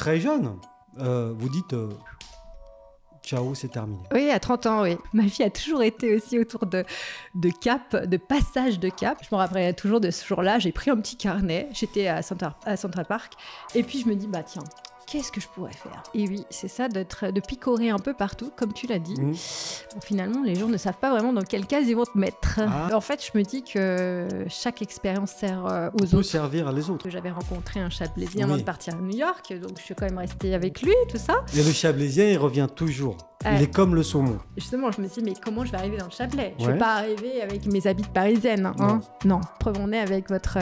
très jeune, vous dites ciao, c'est terminé. Oui, à 30 ans, oui. Ma vie a toujours été aussi autour de cap, de passage de cap. Je me rappellerai toujours de ce jour-là. J'ai pris un petit carnet, j'étais à Central Park, et puis je me dis, bah tiens, qu'est-ce que je pourrais faire? Et oui, c'est ça, de picorer un peu partout, comme tu l'as dit. Bon, finalement, les gens ne savent pas vraiment dans quelle case ils vont te mettre. En fait, je me dis que chaque expérience sert aux autres. Peut servir à les autres. J'avais rencontré un Chablaisien avant de partir à New York, donc je suis quand même restée avec lui, tout ça. Et le Chablaisien, il revient toujours. Il est comme le saumon. Justement, je me suis dit, mais comment je vais arriver dans le Chablais? Je ne vais pas arriver avec mes habits de parisienne. Hein. Non. Preuve en est avec votre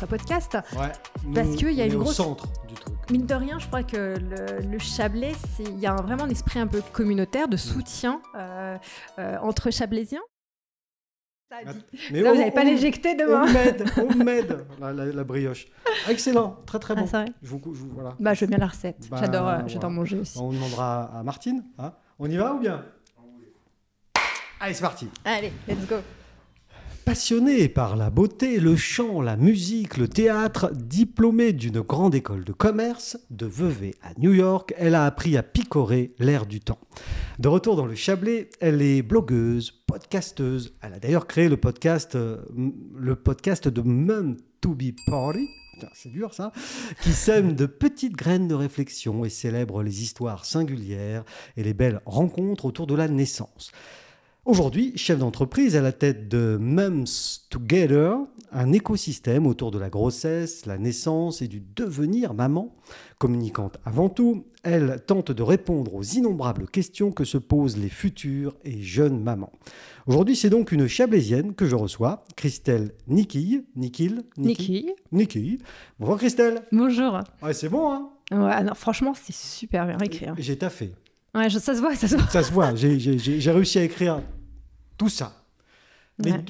podcast. Ouais. Parce qu'il y a une grosse... au centre du truc. Mine de rien, je crois que le Chablais, il y a vraiment un esprit un peu communautaire, de soutien entre Chablaisiens. Ça a dit. Mais vous n'allez pas l'éjecter demain. On m'aide, la brioche. Excellent, très très bon. C'est vrai. Voilà. Bah, je veux bien la recette. J'adore manger aussi. On demandera à Martine. Hein. On y va ou bien? Allez, c'est parti. Allez, let's go. Passionnée par la beauté, le chant, la musique, le théâtre, diplômée d'une grande école de commerce de Vevey à New York, elle a appris à picorer l'air du temps. De retour dans le Chablais, elle est blogueuse, podcasteuse. Elle a d'ailleurs créé le podcast de Mum to be Party. C'est dur ça, qui sème de petites graines de réflexion et célèbre les histoires singulières et les belles rencontres autour de la naissance. Aujourd'hui, chef d'entreprise à la tête de Mums Together, un écosystème autour de la grossesse, la naissance et du devenir maman. Communicante avant tout, elle tente de répondre aux innombrables questions que se posent les futures et jeunes mamans. Aujourd'hui, c'est donc une Chablaisienne que je reçois, Christelle Nikille. Bonjour Christelle. Bonjour. Ouais, c'est bon, hein? Ouais, non, franchement, c'est super bien écrit. J'ai taffé. Ouais, ça se voit. Ça se voit, j'ai réussi à écrire tout ça.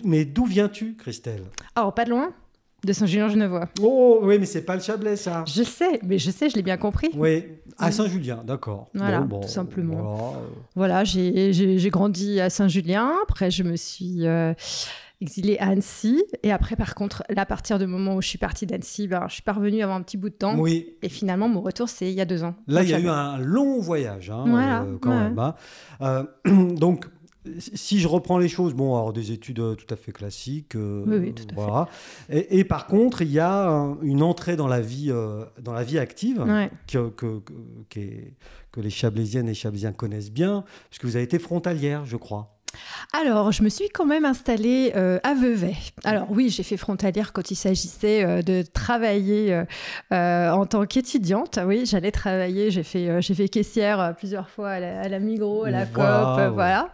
Mais d'où viens-tu, Christelle? Alors, pas de loin, de Saint-Julien-Genevois. Oh, oui, mais c'est pas le Chablais, ça. Je sais, je l'ai bien compris. Oui, à Saint-Julien, d'accord. Voilà, bon, tout simplement. Voilà, j'ai grandi à Saint-Julien. Après, je me suis exilée à Annecy. Et après, par contre, là, à partir du moment où je suis partie d'Annecy, je suis pas revenue avant un petit bout de temps. Oui. Et finalement, mon retour, c'est il y a 2 ans. Là, il y a eu un long voyage, hein, quand même. Hein. Donc, si je reprends les choses, alors des études tout à fait classiques. Oui, tout à fait. Et par contre, il y a une entrée dans la vie active que les Chablaisiennes et Chablaisiens connaissent bien, puisque vous avez été frontalière, je crois. Alors, je me suis quand même installée à Vevey. Alors oui, j'ai fait frontalière quand il s'agissait de travailler en tant qu'étudiante. Oui, j'allais travailler, j'ai fait caissière plusieurs fois à la Migros, à la Coop, voilà.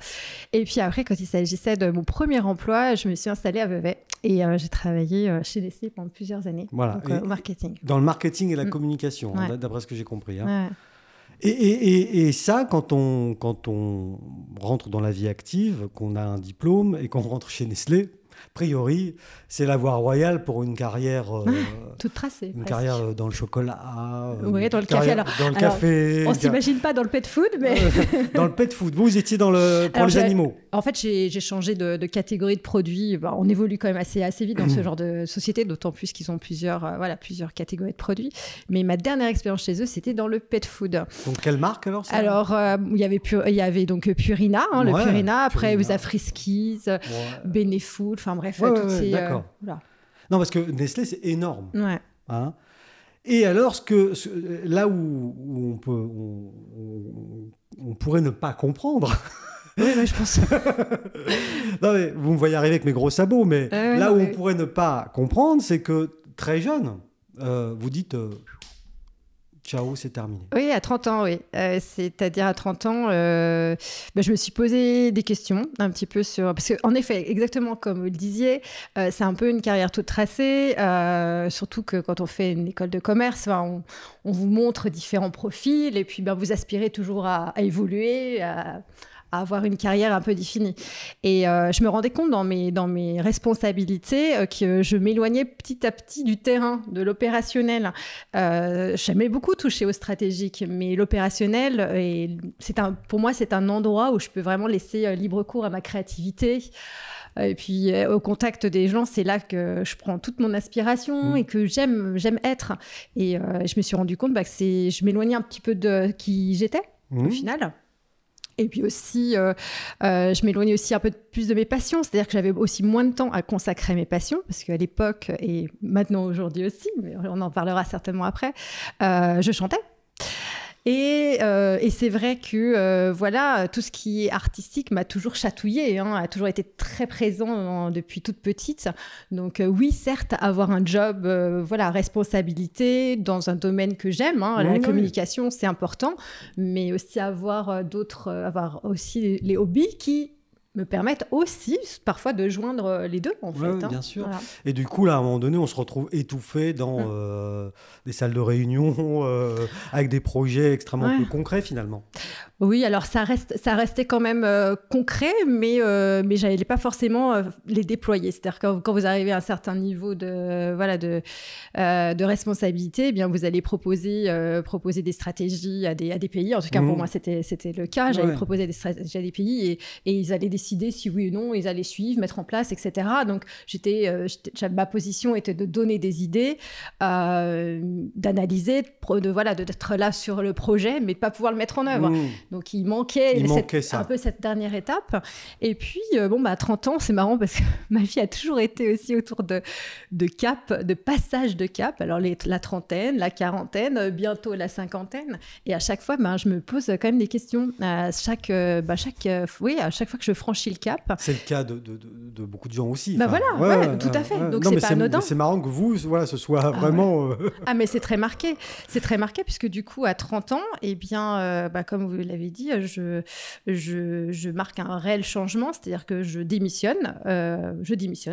Et puis après, quand il s'agissait de mon premier emploi, je me suis installée à Vevey et j'ai travaillé chez Nestlé pendant plusieurs années, donc, au marketing. Dans le marketing et la communication, d'après ce que j'ai compris. Hein. Ouais. Et ça, quand on rentre dans la vie active, qu'on a un diplôme et qu'on rentre chez Nestlé, a priori, c'est la voie royale pour une carrière... toute tracée. Une carrière dans le chocolat. Oui, dans le café. Café. On ne s'imagine pas dans le pet food, mais... Dans le pet food. Vous étiez pour les animaux. En fait, j'ai changé de catégorie de produits. On évolue quand même assez vite dans ce genre de société, d'autant plus qu'ils ont plusieurs catégories de produits. Mais ma dernière expérience chez eux, c'était dans le pet food. Donc, quelle marque alors ça? Alors, il y avait donc Purina, le Purina. Après, vous avez Friskies, Benefood, enfin bref, toutes ces... d'accord. Voilà. Non, parce que Nestlé, c'est énorme. Ouais. Hein. Et alors, là où on pourrait ne pas comprendre... Oui, je pense. Non, mais vous me voyez arriver avec mes gros sabots, mais on pourrait ne pas comprendre, c'est que très jeune, vous dites... ciao, c'est terminé. Oui, à 30 ans, oui. C'est-à-dire à 30 ans, je me suis posé des questions un petit peu sur... Parce qu'en effet, exactement comme vous le disiez, c'est un peu une carrière toute tracée, surtout que quand on fait une école de commerce, on vous montre différents profils et puis vous aspirez toujours à évoluer, à avoir une carrière un peu définie. Et je me rendais compte dans mes responsabilités que je m'éloignais petit à petit du terrain, de l'opérationnel. J'aimais beaucoup toucher au stratégique, mais l'opérationnel, pour moi, c'est un endroit où je peux vraiment laisser libre cours à ma créativité, Et puis, au contact des gens, c'est là que je prends toute mon inspiration et que j'aime être. Et je me suis rendu compte que je m'éloignais un petit peu de qui j'étais, au final. Et puis aussi, je m'éloignais aussi un peu plus de mes passions. C'est-à-dire que j'avais aussi moins de temps à consacrer à mes passions, parce qu'à l'époque, et maintenant aujourd'hui aussi, mais on en parlera certainement après, je chantais. Et c'est vrai que voilà, tout ce qui est artistique m'a toujours chatouillée, a toujours été très présent depuis toute petite. Donc oui, certes, avoir un job, voilà, responsabilité dans un domaine que j'aime, la communication, c'est important, mais aussi avoir aussi les hobbies qui me permettent aussi parfois de joindre les deux, en fait. Bien sûr. Voilà. Et du coup, là, à un moment donné, on se retrouve étouffé dans des salles de réunion avec des projets extrêmement peu concrets, finalement. Oui, alors ça restait quand même concret, mais j'allais pas forcément les déployer. C'est-à-dire que quand vous arrivez à un certain niveau de responsabilité, eh bien vous allez proposer des stratégies à des pays. En tout cas, pour moi, c'était le cas. J'allais proposer des stratégies à des pays et ils allaient décider si oui ou non ils allaient suivre, mettre en place, etc. Donc ma position était de donner des idées, d'analyser, d'être là sur le projet, mais de pas pouvoir le mettre en œuvre. Donc, il manquait un peu cette dernière étape. Et puis, à 30 ans, c'est marrant parce que ma vie a toujours été aussi autour de cap, de passage de cap. Alors, la trentaine, la quarantaine, bientôt la cinquantaine. Et à chaque fois, je me pose quand même des questions. À chaque fois que je franchis le cap. C'est le cas de beaucoup de gens aussi. Tout à fait. Donc, c'est pas anodin. C'est marrant que vous, ce soit vraiment... Ah, mais c'est très marqué. C'est très marqué puisque du coup, à 30 ans, eh bien, comme vous l'avez dit, je marque un réel changement, c'est-à-dire que je démissionne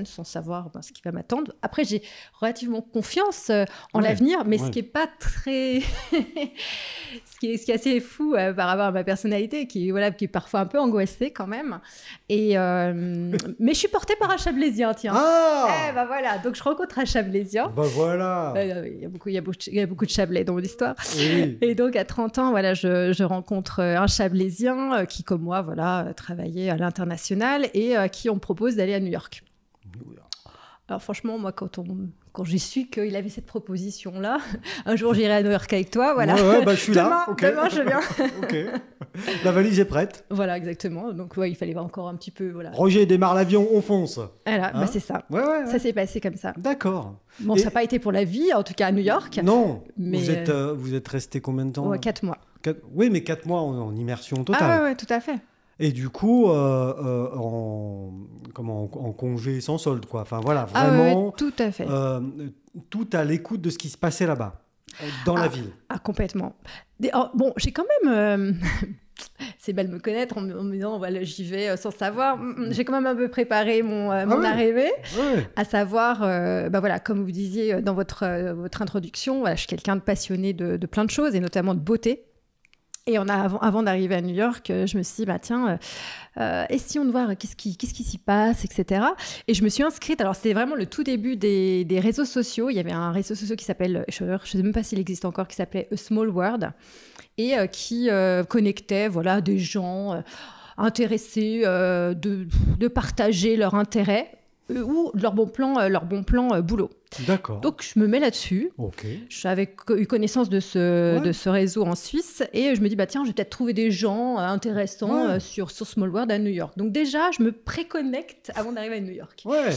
sans savoir ce qui va m'attendre. Après, j'ai relativement confiance en l'avenir, mais ce qui est pas très... ce qui est assez fou par rapport à ma personnalité, qui est parfois un peu angoissée quand même. Et, mais je suis portée par un Chablaisien, tiens. Voilà, donc je rencontre un Chablaisien. Voilà. Il y a beaucoup de Chablais dans mon histoire. Oui. Et donc, à 30 ans, je rencontre un Chablaisien qui, comme moi, travaillait à l'international et qui on me propose d'aller à New York. Alors franchement, moi, quand j'ai su qu'il avait cette proposition-là, un jour j'irai à New York avec toi, voilà. Je suis là. Demain, je viens. Okay. La valise est prête. Voilà, exactement. Donc il fallait encore un petit peu, voilà. Roger démarre l'avion, on fonce. Voilà, c'est ça. Ouais. Ça s'est passé comme ça. D'accord. Bon, ça n'a pas été pour la vie, en tout cas à New York. Non. Mais vous êtes resté combien de temps? 4 mois. Oui, mais 4 mois en immersion totale. Ah ouais, tout à fait. Et du coup, en congé sans solde, quoi. Enfin voilà, vraiment. Ouais, tout à fait. Tout à l'écoute de ce qui se passait là-bas, dans la ville. Ah, complètement. Bon, j'ai quand même. C'est mal me connaître en me disant voilà, j'y vais sans savoir. J'ai quand même un peu préparé mon arrivée, à savoir, comme vous disiez dans votre introduction, je suis quelqu'un de passionné de plein de choses et notamment de beauté. Et avant d'arriver à New York, je me suis dit, essayons de voir qu'est-ce qui s'y passe, etc. Et je me suis inscrite. Alors, c'était vraiment le tout début des réseaux sociaux. Il y avait un réseau social qui s'appelle, je ne sais même pas s'il existe encore, qui s'appelait A Small World et qui connectait des gens intéressés de partager leur intérêt ou leur bon plan boulot. D'accord. Donc, je me mets là-dessus. Okay. J'avais eu connaissance de ce réseau en Suisse et je me dis, tiens, je vais peut-être trouver des gens intéressants sur Small World à New York. Donc déjà, je me préconnecte avant d'arriver à New York. Ouais.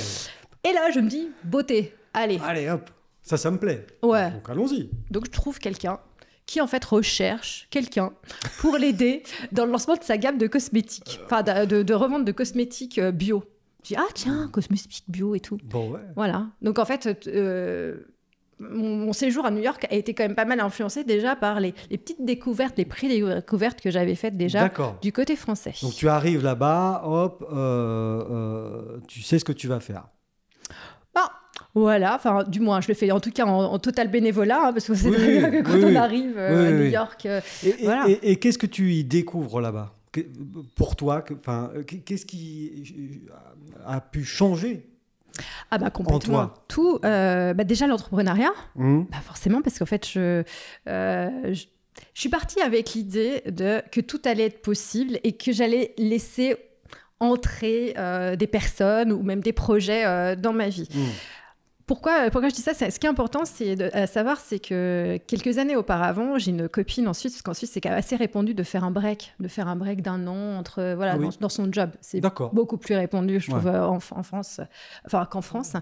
Et là, je me dis, beauté, allez. Allez, hop, ça me plaît. Ouais. Donc, allons-y. Donc, je trouve quelqu'un qui, en fait, recherche quelqu'un pour l'aider dans le lancement de sa gamme de cosmétiques, enfin, de revente de cosmétiques bio. Je dis, tiens, cosmétiques bio et tout. Bon, ouais. Voilà. Donc, en fait, mon séjour à New York a été quand même pas mal influencé déjà par les petites découvertes, les pré-découvertes que j'avais faites déjà du côté français. Donc, tu arrives là-bas, hop, tu sais ce que tu vas faire. Voilà, enfin, du moins, je le fais en tout cas en total bénévolat, parce que c'est très bien que quand on arrive à New York... voilà. Et qu'est-ce que tu y découvres là-bas ? Pour toi, qu'est-ce qui a pu changer complètement. En toi. Tout. Déjà, l'entrepreneuriat, forcément, parce qu'en fait, je suis partie avec l'idée que tout allait être possible et que j'allais laisser entrer des personnes ou même des projets dans ma vie. Pourquoi je dis ça? Ce qui est important, à savoir, c'est que quelques années auparavant, j'ai une copine en Suisse, parce qu'en Suisse, c'est quand même assez répandu de faire un break d'un an dans son job. C'est beaucoup plus répandu, je trouve, en France, qu'en France.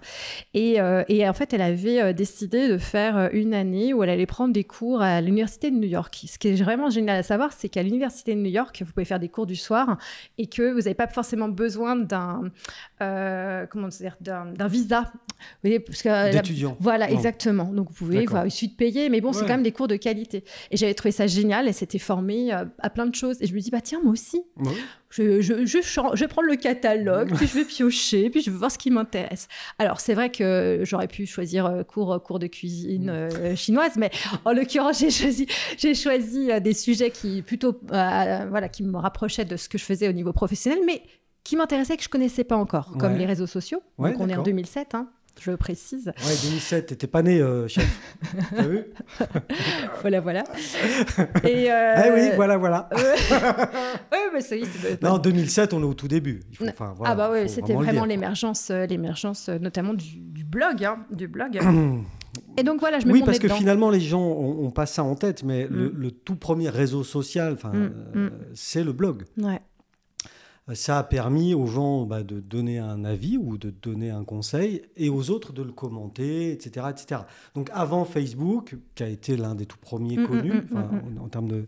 Et en fait, elle avait décidé de faire une année où elle allait prendre des cours à l'Université de New York. Ce qui est vraiment génial à savoir, c'est qu'à l'Université de New York, vous pouvez faire des cours du soir et que vous n'avez pas forcément besoin d'un visa. Vous voyez, d'étudiants. Voilà, exactement. Donc, vous pouvez, il suffit de payer, mais bon, c'est quand même des cours de qualité. Et j'avais trouvé ça génial. Elle s'était formée à plein de choses. Et je me dis, tiens, moi aussi, je vais prendre le catalogue, puis je vais piocher, puis je vais voir ce qui m'intéresse. Alors, c'est vrai que j'aurais pu choisir cours de cuisine chinoise, mais en l'occurrence, j'ai choisi des sujets qui qui me rapprochaient de ce que je faisais au niveau professionnel, mais qui m'intéressaient, que je ne connaissais pas encore, comme les réseaux sociaux. Donc, on est en 2007, je le précise. Ouais, 2007, t'étais pas né, chef. T'as vu? Voilà. Et oui, voilà. Mais ça y est, non, en 2007, on est au tout début. C'était vraiment l'émergence, notamment du blog, du blog. Et donc voilà, je me Oui, parce que finalement, les gens ont pas ça en tête, mais le tout premier réseau social, c'est le blog. Ouais. Ça a permis aux gens de donner un avis ou de donner un conseil et aux autres de le commenter, etc. etc. Donc avant Facebook, qui a été l'un des tout premiers connus en termes de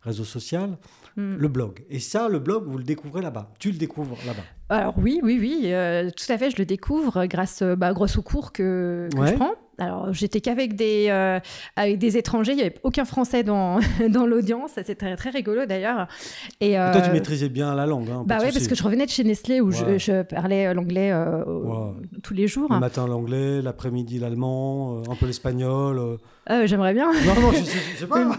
réseau social, le blog. Et ça, le blog, vous le découvrez là-bas. Tu le découvres là-bas. Alors oui, tout à fait, je le découvre grâce aux cours que je prends. Alors, j'étais qu'avec des étrangers, il n'y avait aucun Français dans l'audience, c'était très, très rigolo d'ailleurs. Et toi, tu maîtrisais bien la langue. Oui, parce que je revenais de chez Nestlé où je parlais l'anglais tous les jours. Le matin l'anglais, l'après-midi l'allemand, un peu l'espagnol. J'aimerais bien. Non, je sais pas.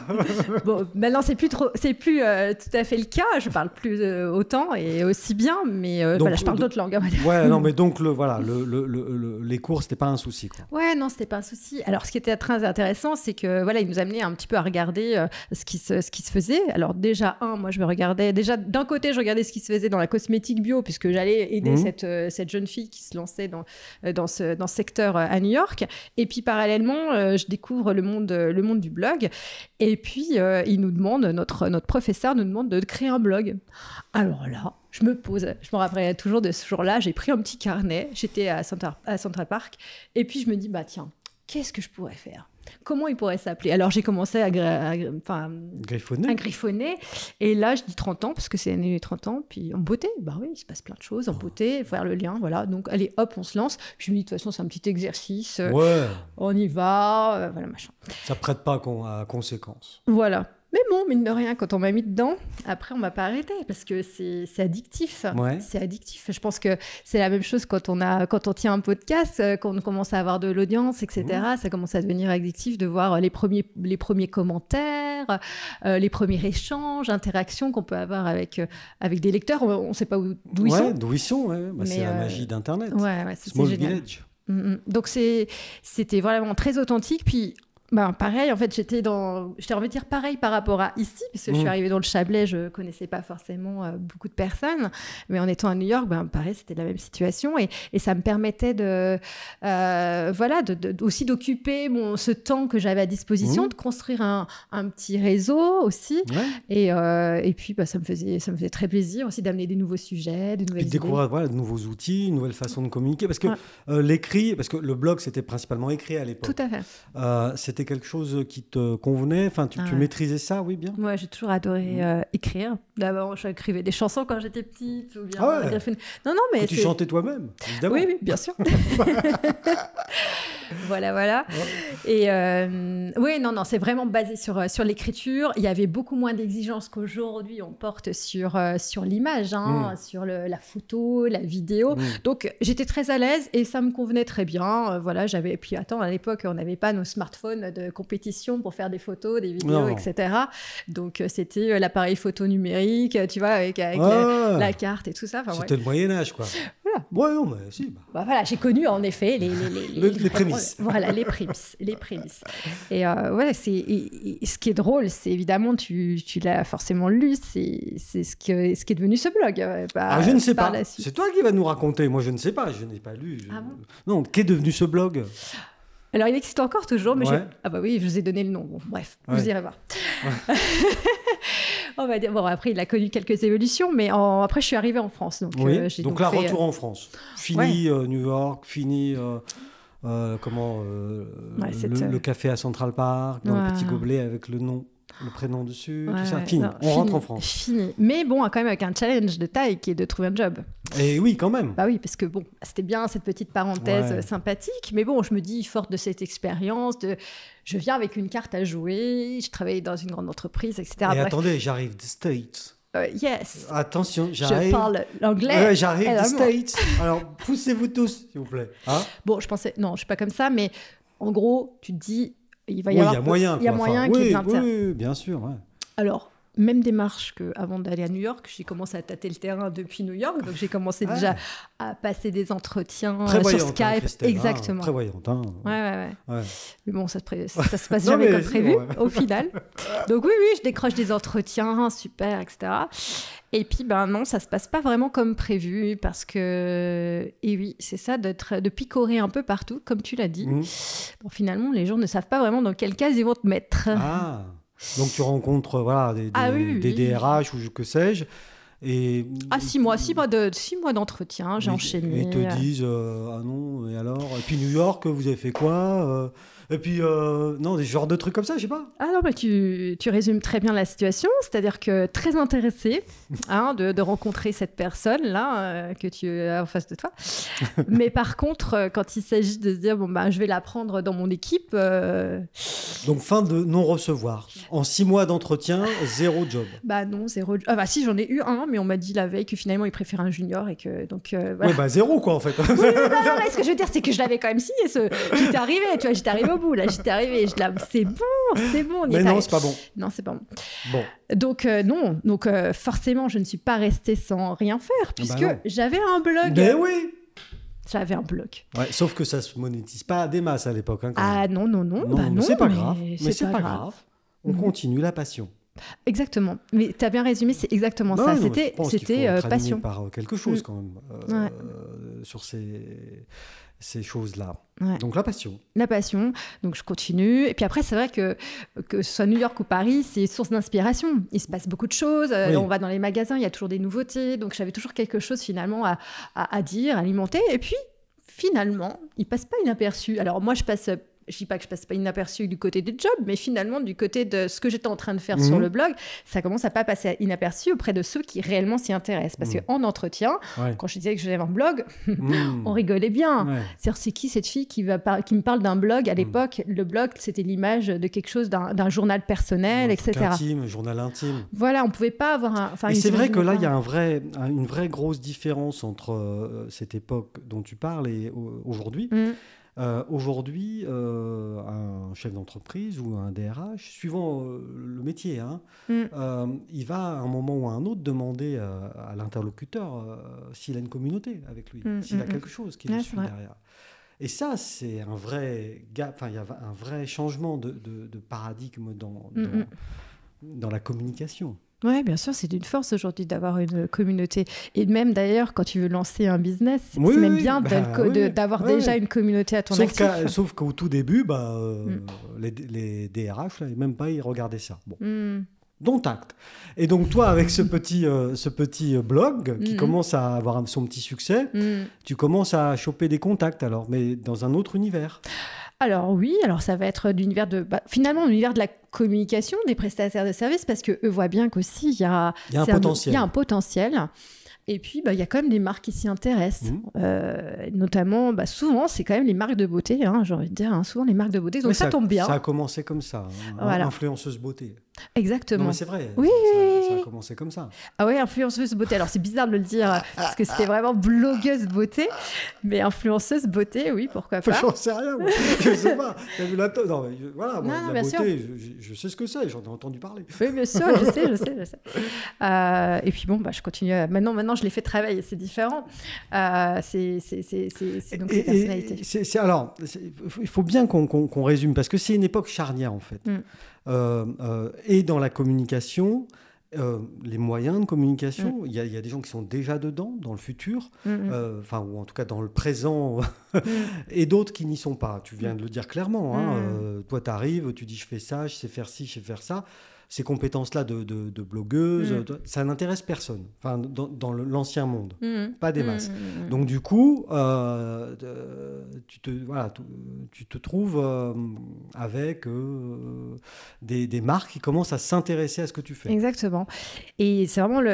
Bon, maintenant, c'est plus tout à fait le cas, je parle plus autant et aussi bien, mais je parle d'autres langues. Mais donc, les cours, c'était pas un souci, quoi. Ouais, non, c'était pas un souci. Alors, ce qui était très intéressant, c'est que il nous amenait un petit peu à regarder ce qui se faisait. Alors déjà, moi, je me regardais. Déjà, d'un côté, je regardais ce qui se faisait dans la cosmétique bio, puisque j'allais aider cette jeune fille qui se lançait dans ce secteur à New York. Et puis, parallèlement, je découvre le monde du blog. Et puis, notre professeur nous demande de créer un blog. Alors là, je me rappelle rappellerai toujours de ce jour-là, j'ai pris un petit carnet, j'étais à Central Park, et puis je me dis, tiens, qu'est-ce que je pourrais faire? Comment il pourrait s'appeler? Alors j'ai commencé à griffonner, et là je dis 30 ans, parce que c'est l'année des 30 ans, puis en beauté, il se passe plein de choses, en beauté, faire le lien, voilà, donc allez hop, on se lance, puis je me dis de toute façon c'est un petit exercice, on y va, machin. Ça prête pas à conséquence. Voilà. Mais bon, mine de rien, quand on m'a mis dedans, après, on m'a pas arrêté parce que c'est addictif. Ouais. C'est addictif. Je pense que c'est la même chose quand on tient un podcast, quand on commence à avoir de l'audience, etc. Ça commence à devenir addictif de voir les premiers commentaires, les premiers échanges, interactions qu'on peut avoir avec des lecteurs. On ne sait pas d'où ils sont. D'où ils sont, c'est la magie d'Internet. Small Village. Donc, c'était vraiment très authentique. Puis, pareil, en fait, j'étais envie de dire pareil par rapport à ici, parce que je suis arrivée dans le Chablais, je ne connaissais pas forcément beaucoup de personnes, mais en étant à New York, pareil, c'était la même situation, et ça me permettait aussi d'occuper ce temps que j'avais à disposition, de construire un petit réseau aussi, et puis ça me faisait très plaisir aussi d'amener des nouveaux sujets, de nouvelles idées. Et de découvrir de nouveaux outils, une nouvelle façon de communiquer, parce que l'écrit, parce que le blog, c'était principalement écrit à l'époque. Tout à fait. C'était quelque chose qui te convenait? Enfin, tu maîtrisais ça, oui, bien? Moi, j'ai toujours adoré écrire. D'abord, j'écrivais des chansons quand j'étais petite. Ou bien, Non, mais tu chantais toi-même, évidemment. Oui, bien sûr. Voilà. Et c'est vraiment basé sur l'écriture. Il y avait beaucoup moins d'exigences qu'aujourd'hui on porte sur l'image, sur la photo, la vidéo. Donc, j'étais très à l'aise et ça me convenait très bien. Et puis, à l'époque, on n'avait pas nos smartphones de compétition pour faire des photos, des vidéos, etc. Donc, c'était l'appareil photo numérique, tu vois, avec la carte et tout ça. C'était le Moyen-Âge, quoi. Ouais, non, mais si. Voilà, j'ai connu en effet Les prémices. Voilà, les prémices. Et ouais, ce qui est drôle, c'est évidemment, tu l'as forcément lu, c'est ce qui est devenu ce blog. Je ne sais pas. C'est toi qui vas nous raconter. Moi, je ne sais pas. Je n'ai pas lu. Ah bon ? Non, qu'est devenu ce blog ? Alors, il existe encore toujours, mais ouais. Ah bah oui, je vous ai donné le nom. Bon, bref, vous irez voir. Ouais. On va dire, bon, après, il a connu quelques évolutions, mais après, je suis arrivée en France. Donc, donc là, retour en France. Fini New York, fini le café à Central Park, dans le petit gobelet avec le prénom dessus, tout ça. Fini, on rentre en France. Fini. Mais bon, quand même avec un challenge de taille qui est de trouver un job. Et oui, quand même. Bah oui, parce que bon, c'était bien cette petite parenthèse sympathique, mais bon, je me dis, forte de cette expérience, je viens avec une carte à jouer, je travaille dans une grande entreprise, etc. Et bref. attendez, j'arrive des States. Yes. Attention, j'arrive. Je parle l'anglais. Ouais, j'arrive des States. Alors, poussez-vous tous, s'il vous plaît. Hein? Bon, je pensais, non, je suis pas comme ça, mais en gros, tu te dis, il va y avoir. Il y a moyen qu'il y ait de l'intérêt. Oui, bien sûr. Ouais. Alors, même démarche qu'avant d'aller à New York, j'ai commencé à tâter le terrain depuis New York, donc j'ai commencé déjà à passer des entretiens sur Skype. Christelle, exactement. Prévoyante. Hein. Ouais. Mais bon, ça se passe non, jamais comme prévu, au final. Donc oui, je décroche des entretiens, super, etc. Et puis, non, ça se passe pas vraiment comme prévu parce que, et oui, c'est ça, de picorer un peu partout, comme tu l'as dit. Bon, finalement, les gens ne savent pas vraiment dans quelle case ils vont te mettre. Ah, donc tu rencontres des DRH ou que sais-je. Et 6 mois d'entretien, j'ai enchaîné. Et ils te disent ah non, et alors ? Et puis New York, vous avez fait quoi ? Et puis, non, des genres de trucs comme ça, je sais pas. Ah non, mais tu résumes très bien la situation. C'est-à-dire que très intéressé de rencontrer cette personne-là que tu as en face de toi. Mais par contre, quand il s'agit de se dire, je vais la prendre dans mon équipe... Donc, fin de non-recevoir. En 6 mois d'entretien, 0 job. Non, 0 job. Si, j'en ai eu un, mais on m'a dit la veille que finalement, il préférait un junior et que... Donc, voilà. Ouais, 0 quoi, en fait. Oui, non, ce que je veux dire, c'est que je l'avais quand même signé. J'étais arrivée au bout, là, c'est bon. Mais non, c'est pas bon. Non, c'est pas bon. Bon. Donc, non. Donc, forcément, je ne suis pas restée sans rien faire, puisque j'avais un blog. Ben oui. J'avais un blog. Ouais, sauf que ça se monétise pas des masses à l'époque. Hein, non. Non, c'est pas grave. Mais c'est pas grave. On continue la passion. Exactement. Mais tu as bien résumé, c'est exactement ça. C'était passion. Par quelque chose quand même sur ces choses-là. Ouais. Donc la passion. La passion. Donc je continue. Et puis après, c'est vrai que ce soit New York ou Paris, c'est source d'inspiration. Il se passe beaucoup de choses. On va dans les magasins, il y a toujours des nouveautés. Donc j'avais toujours quelque chose finalement à dire, à alimenter. Et puis finalement, il passe pas inaperçu. Alors moi, je dis pas que je passe pas inaperçu du côté des jobs, mais finalement, du côté de ce que j'étais en train de faire sur le blog, ça commence à pas passer inaperçu auprès de ceux qui réellement s'y intéressent. Parce qu'en entretien, quand je disais que j'avais un blog, on rigolait bien. Ouais. C'est qui cette fille qui me parle d'un blog ? À l'époque, le blog, c'était l'image de quelque chose, d'un journal personnel, etc. Intime, journal intime. Voilà, on pouvait pas avoir Et c'est vrai que là, il y a une vraie grosse différence entre cette époque dont tu parles et aujourd'hui. Aujourd'hui, un chef d'entreprise ou un DRH, suivant le métier, il va à un moment ou à un autre demander à l'interlocuteur s'il a une communauté avec lui, s'il a quelque chose qui le suit derrière. Et ça, c'est un vrai gap, il y a un vrai changement de paradigme dans la communication. Oui, bien sûr, c'est d'une force aujourd'hui d'avoir une communauté. Et même d'ailleurs, quand tu veux lancer un business, c'est même bien d'avoir déjà une communauté à ton actif. Sauf qu'au tout début, les DRH, là, même pas, ils regardaient ça. Bon. Dont acte. Et donc toi, avec ce petit blog qui commence à avoir son petit succès, tu commences à choper des contacts alors, mais dans un autre univers. Alors oui, ça va être finalement l'univers de la communication des prestataires de services, parce qu'eux voient bien qu'aussi il y a un potentiel. Et puis, il y a quand même des marques qui s'y intéressent. Notamment, souvent, c'est quand même les marques de beauté, j'ai envie de dire, souvent les marques de beauté. Donc ça tombe bien. Ça a commencé comme ça, influenceuse beauté. Exactement. Non, mais c'est vrai, Oui, ça a commencé comme ça. Ah oui, influenceuse beauté. Alors, c'est bizarre de le dire parce que c'était vraiment blogueuse beauté, mais influenceuse beauté, oui, pourquoi pas. J'en sais rien, moi. Je sais pas. T'as vu la non, mais voilà, moi, Non, la bien beauté, je sais ce que c'est, j'en ai entendu parler. Oui, bien sûr, je sais. Et puis bon, bah, je continue. Maintenant, je les fais travailler, c'est différent. C'est donc ces personnalités. Alors, il faut bien qu'on résume, parce que c'est une époque charnière, en fait. Et dans la communication, les moyens de communication, il y a des gens qui sont déjà dedans, dans le futur, ou en tout cas dans le présent, et d'autres qui n'y sont pas. Tu viens de le dire clairement. Toi, tu arrives, tu dis je fais ça, je sais faire ci, je sais faire ça. Ces compétences-là de blogueuse, ça n'intéresse personne, dans l'ancien monde, pas des masses. Donc du coup, tu te trouves avec des marques qui commencent à s'intéresser à ce que tu fais. Exactement. Et c'est vraiment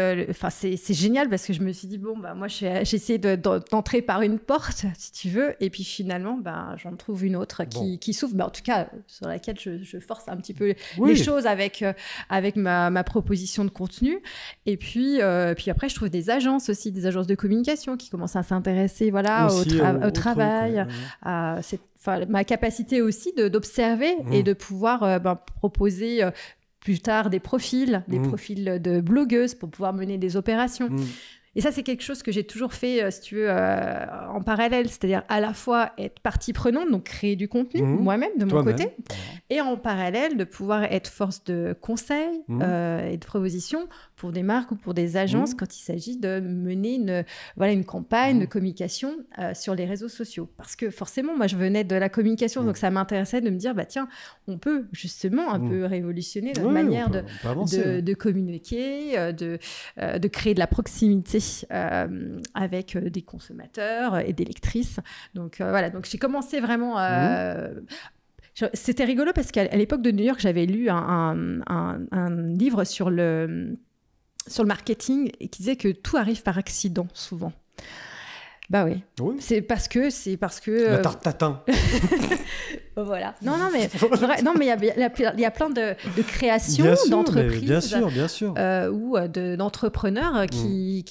c'est génial parce que je me suis dit, bon, bah, moi, j'ai essayé d'entrer par une porte, si tu veux, et puis finalement, bah, j'en trouve une autre qui s'ouvre, en tout cas, sur laquelle je force un petit peu les choses avec ma proposition de contenu. Et puis après, je trouve des agences aussi, des agences de communication qui commencent à s'intéresser au travail, à ma capacité aussi d'observer et de pouvoir proposer plus tard des profils de blogueuses pour pouvoir mener des opérations. Et ça, c'est quelque chose que j'ai toujours fait, si tu veux, en parallèle, c'est-à-dire à la fois être partie prenante, donc créer du contenu moi-même, de mon côté, et en parallèle de pouvoir être force de conseil et de proposition pour des marques ou pour des agences quand il s'agit de mener une campagne de communication sur les réseaux sociaux. Parce que forcément, moi, je venais de la communication, donc ça m'intéressait de me dire, bah tiens, on peut justement un peu révolutionner notre manière de communiquer, de créer de la proximité avec des consommateurs et des lectrices. Donc donc j'ai commencé vraiment... C'était rigolo parce qu'à l'époque de New York, j'avais lu un livre sur le marketing et qui disait que tout arrive par accident, souvent. Bah oui. C'est parce que le tarte tatin. Voilà. Non, mais il y a plein de créations d'entreprises, bien sûr. Ou d'entrepreneurs qui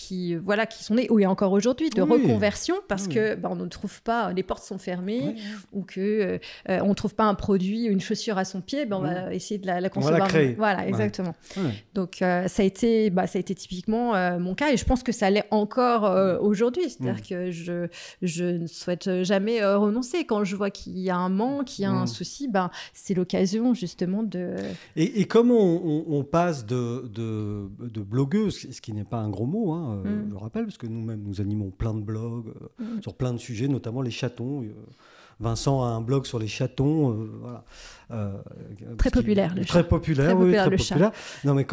sont nés, et encore aujourd'hui, de reconversion parce que on ne trouve pas, les portes sont fermées ou que on ne trouve pas un produit ou une chaussure à son pied, on va essayer de la concevoir. On va la créer. Voilà, exactement. Donc ça a été typiquement mon cas et je pense que ça l'est encore aujourd'hui. C'est-à-dire que je ne souhaite jamais renoncer quand je vois qu'il y a un manque, qu'il y a un souci, c'est l'occasion justement de... Et comment on passe de blogueuse, ce qui n'est pas un gros mot, je le rappelle, parce que nous-mêmes, nous animons plein de blogs sur plein de sujets, notamment les chatons. Vincent a un blog sur les chatons, très populaire, le chat. Très populaire. Non, mais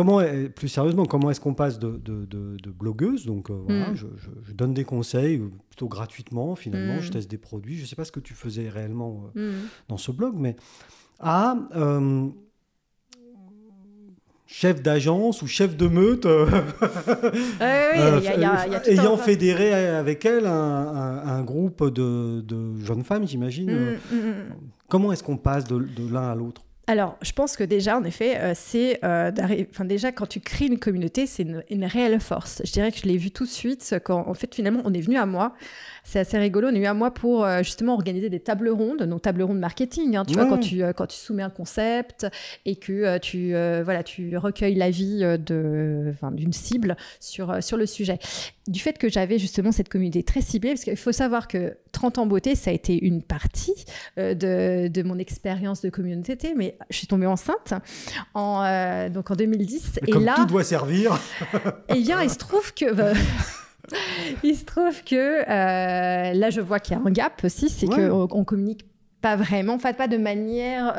plus sérieusement, comment est-ce qu'on passe de blogueuse, donc je donne des conseils, plutôt gratuitement, finalement, je teste des produits, je ne sais pas ce que tu faisais réellement dans ce blog, mais à... chef d'agence ou chef de meute, ayant fédéré avec elle un groupe de jeunes femmes, j'imagine. Comment est-ce qu'on passe de l'un à l'autre ? Alors, je pense que déjà, en effet, déjà, quand tu crées une communauté, c'est une réelle force. Je dirais que je l'ai vu tout de suite quand, en fait, finalement, on est venu à moi. C'est assez rigolo. On est venu à moi pour justement organiser des tables rondes, donc tables rondes marketing. Tu vois, quand tu soumets un concept et que tu recueilles l'avis d'une cible sur le sujet. Du fait que j'avais justement cette communauté très ciblée, parce qu'il faut savoir que 30 ans beauté, ça a été une partie de mon expérience de communauté, mais je suis tombée enceinte donc en 2010. Et comme là, tout doit servir. Eh bien, il se trouve que là, je vois qu'il y a un gap aussi, c'est qu'on communique pas vraiment, pas de manière...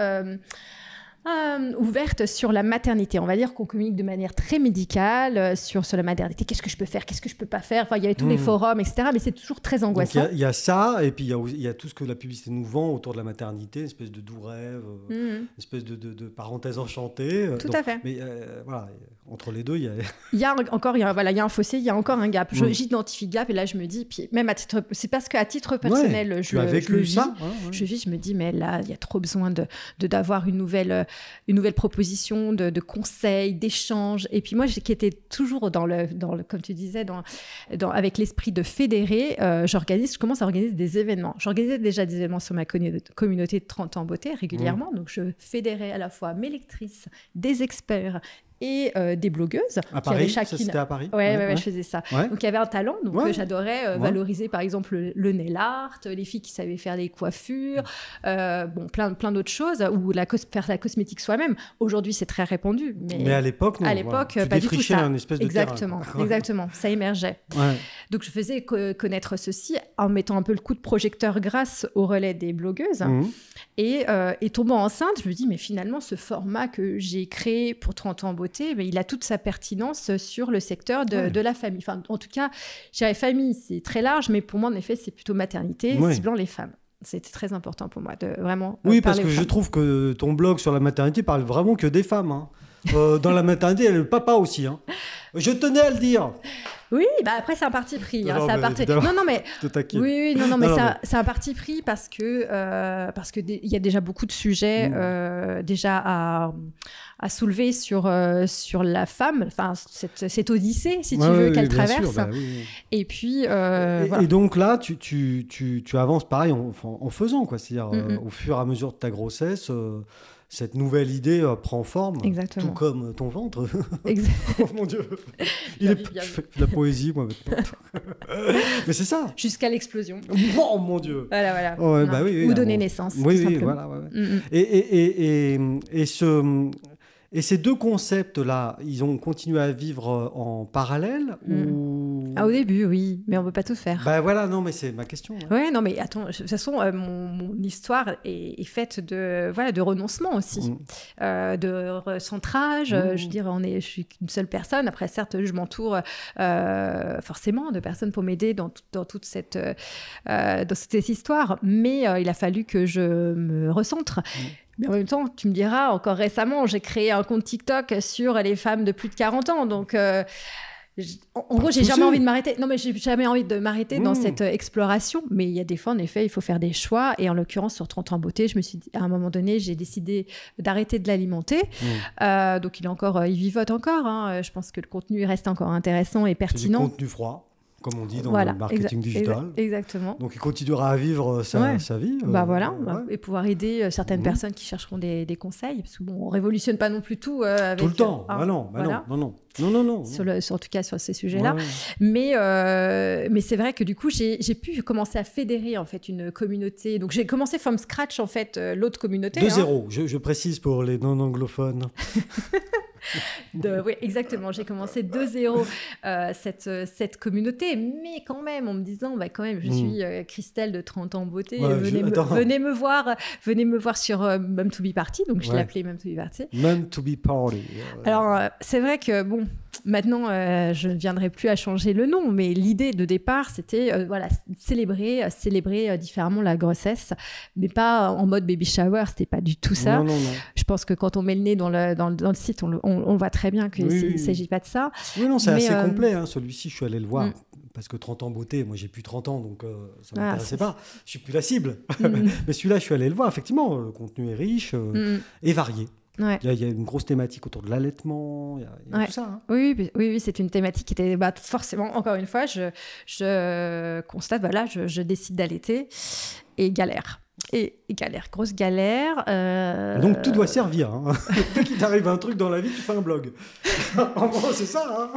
ouverte sur la maternité. On va dire qu'on communique de manière très médicale sur la maternité. Qu'est-ce que je peux faire ? Qu'est-ce que je peux pas faire ? Il y avait tous les forums, etc. Mais c'est toujours très angoissant. Il y a ça, et puis il y a tout ce que la publicité nous vend autour de la maternité, une espèce de doux rêve, une espèce de parenthèse enchantée. Tout à fait. Mais entre les deux, il y a... Il y a un fossé, il y a encore un gap. J'identifie le gap, et là, je me dis, puis même c'est parce qu'à titre personnel, je le vis. Je me dis, mais là, il y a trop besoin d'avoir une nouvelle une nouvelle proposition de conseils, d'échanges. Et puis moi, qui étais toujours comme tu disais, avec l'esprit de fédérer, je commence à organiser des événements. J'organisais déjà des événements sur ma communauté de 30 ans beauté régulièrement. Donc, je fédérais à la fois mes lectrices, des experts et des blogueuses. À Paris, c'était à Paris. Ouais, je faisais ça. Ouais. Donc, il y avait un talent. Donc, j'adorais valoriser, par exemple, le nail art, les filles qui savaient faire des coiffures, plein d'autres choses, ou faire la cosmétique soi-même. Aujourd'hui, c'est très répandu. Mais à l'époque, non. À l'époque, pas du tout ça. Un espèce de Exactement, ça émergeait. Ouais. Donc, je faisais connaître ceci en mettant un peu le coup de projecteur grâce au relais des blogueuses. Et tombant enceinte, je me dis, mais finalement, ce format que j'ai créé pour 30 ans en beauté, mais il a toute sa pertinence sur le secteur de la famille. Enfin, en tout cas, je dirais famille, c'est très large, mais pour moi, en effet, c'est plutôt maternité, ciblant les femmes. C'était très important pour moi de vraiment Oui, parce que je trouve que ton blog sur la maternité parle vraiment que des femmes. Hein. Dans la maternité, il y a le papa aussi. Hein. Je tenais à le dire. Oui, après c'est un parti pris. Non, mais c'est un parti pris parce que il y a déjà beaucoup de sujets déjà à soulever sur la femme, enfin cette odyssée si tu veux qu'elle traverse. Sûr, Et puis et donc là tu avances pareil en faisant quoi, c'est-à-dire au fur et à mesure de ta grossesse. Cette nouvelle idée prend forme, exactement. Tout comme ton ventre. Oh mon Dieu, je fais de la poésie moi maintenant. Mais c'est ça. Jusqu'à l'explosion. Oh mon Dieu. Voilà. Oh, ouais, ou donner naissance. Oui, voilà. Ouais. Et ces deux concepts-là, ils ont continué à vivre en parallèle ou... Au début, oui, mais on ne peut pas tout faire. Voilà, non, mais c'est ma question. Hein. Ouais, non, mais attends, de toute façon, mon histoire est faite de renoncement aussi, de recentrage. Je veux dire, je suis qu'une seule personne. Après, certes, je m'entoure forcément de personnes pour m'aider dans toute cette histoire, mais il a fallu que je me recentre. Mais en même temps, tu me diras, encore récemment, j'ai créé un compte TikTok sur les femmes de plus de 40 ans. Donc, en gros, j'ai jamais envie de m'arrêter. Non, mais j'ai jamais envie de m'arrêter dans cette exploration. Mais il y a des fois, en effet, il faut faire des choix. Et en l'occurrence, sur 30 ans beauté, je me suis dit, à un moment donné, j'ai décidé d'arrêter de l'alimenter. Donc, il vivote encore. Hein. Je pense que le contenu reste encore intéressant et pertinent. C'est du contenu froid, comme on dit dans le marketing digital. Exactement. Donc, il continuera à vivre sa vie. Et pouvoir aider certaines personnes qui chercheront des conseils. Parce que on révolutionne pas non plus tout. Avec, tout le temps. Non. En tout cas, sur ces sujets-là. Mais c'est vrai que du coup, j'ai pu commencer à fédérer en fait une communauté. Donc, j'ai commencé from scratch en fait l'autre communauté. De zéro. Je précise pour les non-anglophones. Oui, exactement. J'ai commencé de zéro cette communauté, mais quand même en me disant, quand même, je suis Christelle de 30 ans beauté. Venez me voir sur Mum to Be Party. Donc, je l'ai appelé Mum to Be Party. Mum to Be Party. Alors, c'est vrai que maintenant, je ne viendrai plus à changer le nom, mais l'idée de départ, c'était célébrer différemment la grossesse, mais pas en mode baby shower. C'était pas du tout ça. Non. Je pense que quand on met le nez dans le site, on voit très bien qu'il ne s'agit pas de ça. Oui, non, c'est assez complet. Hein. Celui-ci, je suis allé le voir. Parce que 30 ans beauté, moi j'ai plus 30 ans, donc ça ne m'intéressait pas. Je suis plus la cible. Mais celui-là, je suis allé le voir. Effectivement, le contenu est riche et varié. Ouais. Il y a une grosse thématique autour de l'allaitement, il y a tout ça. Hein. Oui, c'est une thématique qui était forcément, encore une fois, je constate, je décide d'allaiter et galère. Et galère, grosse galère. Donc tout doit servir. Hein. Dès qu'il t'arrive un truc dans la vie, tu fais un blog. En gros, c'est ça. Hein.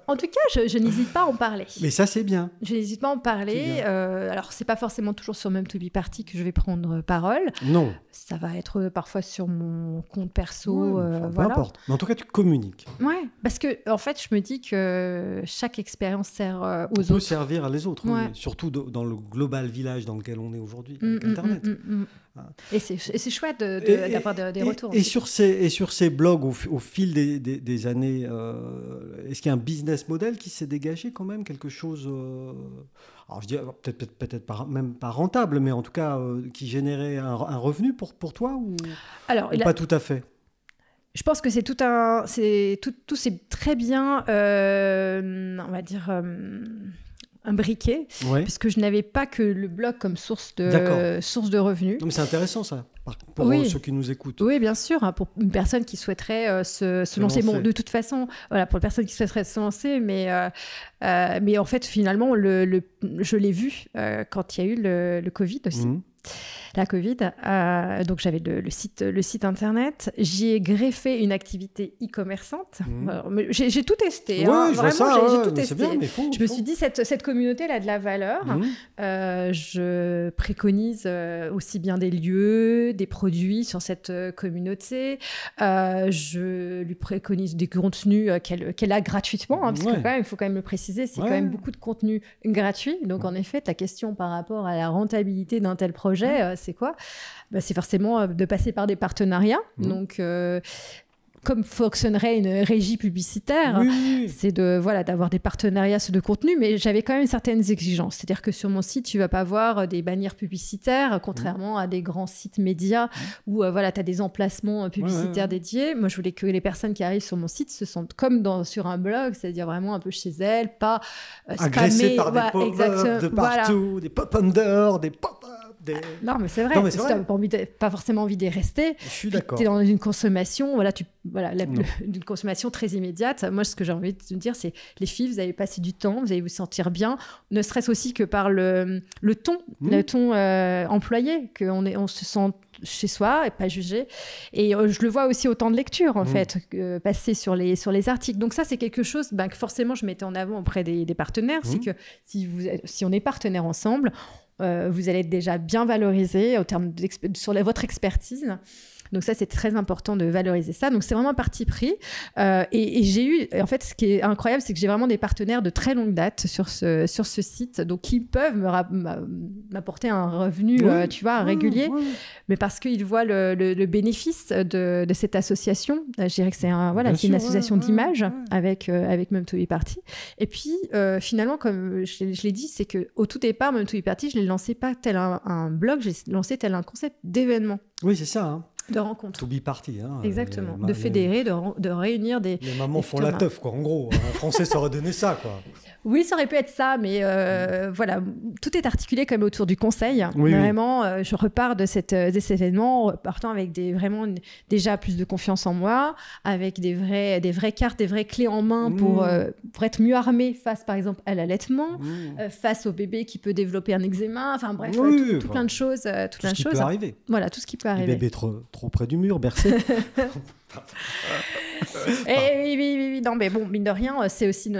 En tout cas, je n'hésite pas à en parler. Mais ça, c'est bien. Je n'hésite pas à en parler. Alors, c'est pas forcément toujours sur Mum to Be Party que je vais prendre parole. Non. Ça va être parfois sur mon compte perso. Peu importe. Mais en tout cas, tu communiques. Ouais, parce que en fait, je me dis que chaque expérience sert aux autres. Peut servir à les autres, oui. Surtout dans le global village dans lequel on est aujourd'hui, avec Internet. Et c'est chouette d'avoir des retours. Et sur ces blogs, au fil des années, est-ce qu'il y a un business model qui s'est dégagé quand même, quelque chose, alors je dis peut-être même pas rentable, mais en tout cas qui générait un revenu pour toi ou pas tout à fait? Je pense que tout c'est très bien, on va dire, imbriqué, puisque je n'avais pas que le blog comme source de revenus. Non, mais c'est intéressant ça, pour ceux qui nous écoutent. Oui, bien sûr, pour une personne qui souhaiterait se lancer. Bon, de toute façon, voilà, pour une personne qui souhaiterait se lancer, mais en fait, finalement, je l'ai vu quand il y a eu le Covid aussi. La Covid, donc j'avais le site internet, j'y ai greffé une activité e-commerçante. J'ai tout testé, vraiment, j'ai tout testé. Bien, je me suis dit, cette communauté, elle a de la valeur. Je préconise aussi bien des lieux, des produits sur cette communauté. Je lui préconise des contenus qu'elle a gratuitement, parce que quand même, il faut quand même le préciser, c'est quand même beaucoup de contenu gratuit. Donc en effet, ta question par rapport à la rentabilité d'un tel projet, c'est quoi ? C'est forcément de passer par des partenariats. Donc, comme fonctionnerait une régie publicitaire, c'est d'avoir des partenariats sur de contenu, mais j'avais quand même certaines exigences. C'est-à-dire que sur mon site, tu ne vas pas voir des bannières publicitaires, contrairement à des grands sites médias où tu as des emplacements publicitaires dédiés. Moi, je voulais que les personnes qui arrivent sur mon site se sentent comme sur un blog, c'est-à-dire vraiment un peu chez elles, pas agressées par des pop-up de partout, des pop-under, des pop-up. Non, mais c'est vrai. Si tu n'as pas forcément envie d'y rester, je suis d'accord. Tu es dans une consommation, une consommation très immédiate. Moi, ce que j'ai envie de dire, c'est les filles, vous allez passer du temps, vous allez vous sentir bien, ne serait-ce aussi que par le ton, employé, qu'on se sent chez soi et pas jugé. Et je le vois aussi au temps de lecture, en fait, passer sur les articles. Donc ça, c'est quelque chose que forcément, je mettais en avant auprès des partenaires. C'est que si on est partenaires ensemble, vous allez être déjà bien valorisé au terme sur votre expertise. Donc ça, c'est très important de valoriser ça. Donc c'est vraiment un parti pris. Et j'ai eu, en fait, ce qui est incroyable, c'est que j'ai vraiment des partenaires de très longue date sur ce site, donc qui peuvent m'apporter un revenu, régulier, mais parce qu'ils voient le bénéfice de cette association. Je dirais que c'est une association d'image avec Mum to Be Party. Et puis finalement, comme je l'ai dit, c'est que au tout départ, Mum to Be Party, je l'ai lancé pas tel un blog, j'ai lancé tel un concept d'événement. Oui, c'est ça. Hein. De rencontres. To be party. Exactement. De fédérer, de réunir des... Les mamans font la teuf, quoi, en gros. Un Français saurait donner ça, quoi. Oui, ça aurait pu être ça, mais tout est articulé comme autour du conseil. Vraiment, je repars de cet événement partant avec déjà plus de confiance en moi, avec des vraies cartes, des vraies clés en main pour être mieux armé face, par exemple, à l'allaitement, face au bébé qui peut développer un eczéma, enfin bref, plein de choses. Tout ce qui peut arriver. Voilà, tout ce qui peut arriver. Le bébé trop près du mur, bercé. Oui, non, mais bon, mine de rien, c'est aussi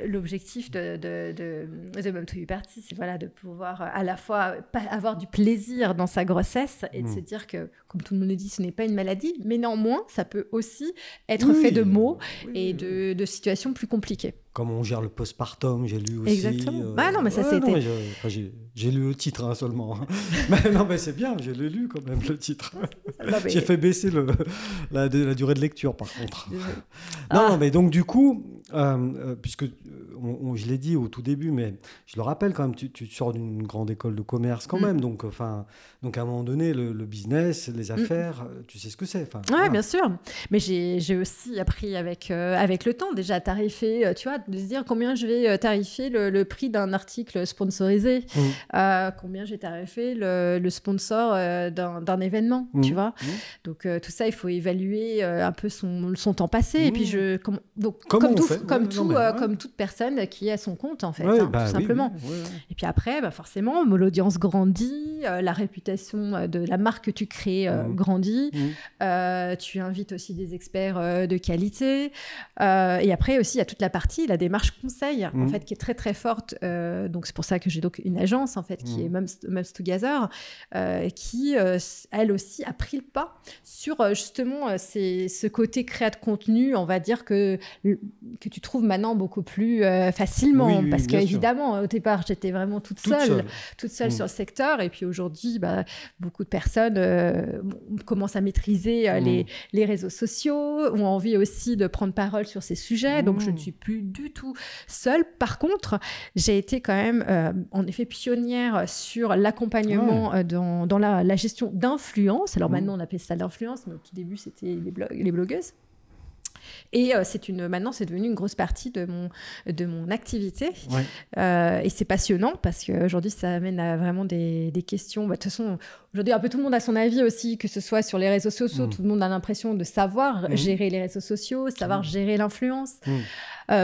l'objectif de Mum to Be Party, c'est de pouvoir à la fois avoir du plaisir dans sa grossesse et de se dire que, comme tout le monde le dit, ce n'est pas une maladie, mais néanmoins, ça peut aussi être fait de mots et de situations plus compliquées. Comme on gère le postpartum, j'ai lu aussi. Exactement. Non, mais ça c'était. J'ai lu le titre seulement. Mais non, mais c'est bien, j'ai lu quand même le titre. J'ai fait baisser la durée de lecture, par contre. Non, mais donc du coup, puisque je l'ai dit au tout début, mais je le rappelle quand même, tu sors d'une grande école de commerce quand même, donc à un moment donné, le business, les affaires, tu sais ce que c'est. Oui, bien sûr. Mais j'ai aussi appris avec le temps, déjà à tarifer, tu vois, de se dire combien je vais tarifer le prix d'un article sponsorisé, combien j'ai tarifé le sponsor d'un événement, tu vois. Donc tout ça, il faut évaluer un peu son temps passé. Et puis comme toute personne qui a son compte, en fait, tout simplement. Et puis après, forcément, l'audience grandit, la réputation de la marque que tu crées grandit. Tu invites aussi des experts de qualité. Et après aussi, il y a toute la partie, la démarche conseil, en fait, qui est très, très forte. Donc, c'est pour ça que j'ai donc une agence, en fait, qui est Mums Together, qui, elle aussi, a pris le pas sur, justement, ce côté créa de contenu, on va dire, que tu trouves maintenant beaucoup plus facilement. Parce qu'évidemment, au départ, j'étais vraiment toute seule sur le secteur. Et puis aujourd'hui, beaucoup de personnes commencent à maîtriser les réseaux sociaux, ont envie aussi de prendre parole sur ces sujets. Donc, je ne suis plus du tout seule. Par contre, j'ai été quand même, en effet, pionnière sur l'accompagnement dans la gestion d'influence. Alors maintenant, on appelle ça l'influence, mais au tout début, c'était les blogueuses. Et maintenant, c'est devenu une grosse partie de mon activité. Ouais. Et c'est passionnant parce qu'aujourd'hui, ça amène à vraiment des questions. De toute façon, aujourd'hui, un peu tout le monde a son avis aussi, que ce soit sur les réseaux sociaux. Tout le monde a l'impression de savoir gérer les réseaux sociaux, savoir gérer l'influence,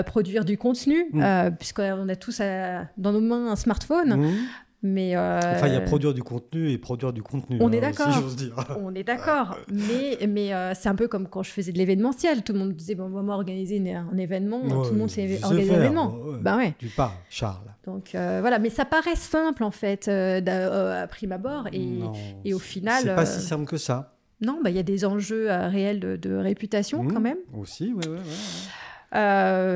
produire du contenu, puisqu'on a tous dans nos mains un smartphone. Mais enfin, il y a produire du contenu et produire du contenu. On est d'accord. Si j'ose dire. On est d'accord. Mais c'est un peu comme quand je faisais de l'événementiel. Tout le monde disait, bon, moi, organiser un événement. Tout le monde sait organiser un événement. Ouais. Tu parles, Charles. Donc, voilà. Mais ça paraît simple, en fait, à prime abord. Et au final... C'est pas si simple que ça. Non, il y a des enjeux réels de réputation, quand même. Aussi, oui.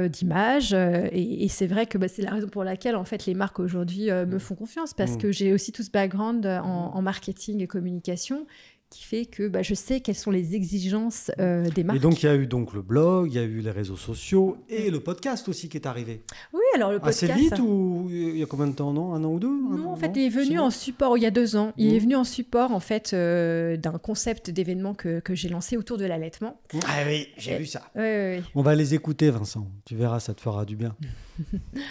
D'image et c'est vrai que c'est la raison pour laquelle en fait les marques aujourd'hui me font confiance parce que j'ai aussi tout ce background en marketing et communication qui fait que je sais quelles sont les exigences des marques. Et donc il y a eu donc le blog, il y a eu les réseaux sociaux et le podcast aussi qui est arrivé. Oui, alors le podcast... Assez vite ou il y a combien de temps, non? 1 an ou 2? Non, en fait, il est venu en support il y a 2 ans. Il est venu en support en fait d'un concept d'événement que j'ai lancé autour de l'allaitement. Ah oui, j'ai vu ça. Oui. On va les écouter, Vincent. Tu verras, ça te fera du bien.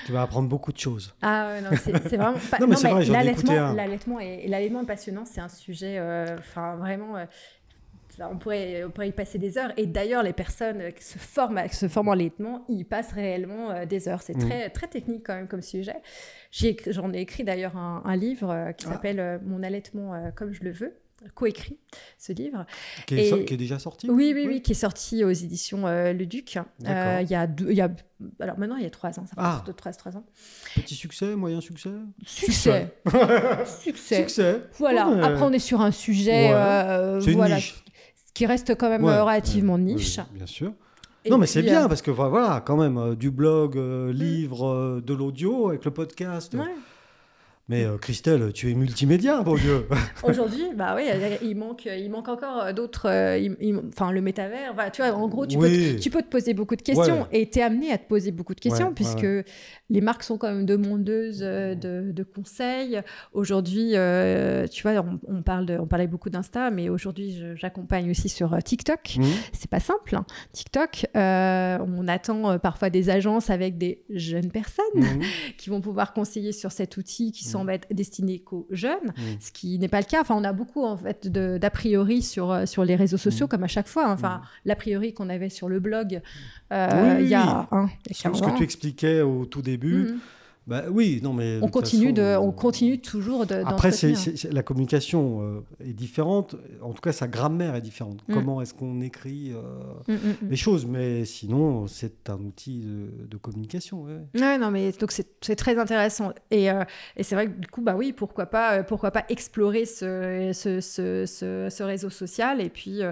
Tu vas apprendre beaucoup de choses. Ah ouais, non, c'est vraiment... non, mais c'est vrai, j'en ai écouté un. L'allaitement est passionnant. C'est un sujet vraiment... on pourrait y passer des heures. Et d'ailleurs, les personnes qui se forment en allaitement, ils y passent réellement des heures. C'est très, très technique quand même comme sujet. J'en ai écrit d'ailleurs un livre qui s'appelle « Mon allaitement comme je le veux ». Coécrit ce livre. Qui est déjà sorti? Oui, qui est sorti aux éditions Le Duc. Alors maintenant, il y a 3 ans. Ça fait 3 ans. Petit succès, moyen succès? Succès. Voilà. Ouais. Après, on est sur un sujet qui reste quand même relativement niche. Oui, bien sûr. Non, mais c'est bien parce que voilà, quand même, du blog, livre, de l'audio avec le podcast. Ouais. Mais Christelle, tu es multimédia, mon Dieu. Aujourd'hui, il manque encore d'autres. Enfin, le métavers. Tu vois, en gros, tu peux te poser beaucoup de questions et tu es amené à te poser beaucoup de questions puisque les marques sont quand même demandeuses de conseils. Aujourd'hui, tu vois, on parlait beaucoup d'Insta, mais aujourd'hui, j'accompagne aussi sur TikTok. C'est pas simple, hein. TikTok, on attend parfois des agences avec des jeunes personnes qui vont pouvoir conseiller sur cet outil qui semble être destiné qu'aux jeunes, ce qui n'est pas le cas. Enfin, on a beaucoup en fait d'a priori sur les réseaux sociaux, comme à chaque fois. Enfin, l'a priori qu'on avait sur le blog il y a 15 ans. Ce que tu expliquais au tout début. Mais on continue toujours Après, la communication est différente. En tout cas, sa grammaire est différente. Comment est-ce qu'on écrit les choses? Mais sinon, c'est un outil de communication. Ouais, non, mais donc c'est très intéressant. Et c'est vrai que du coup, pourquoi pas explorer ce réseau social et puis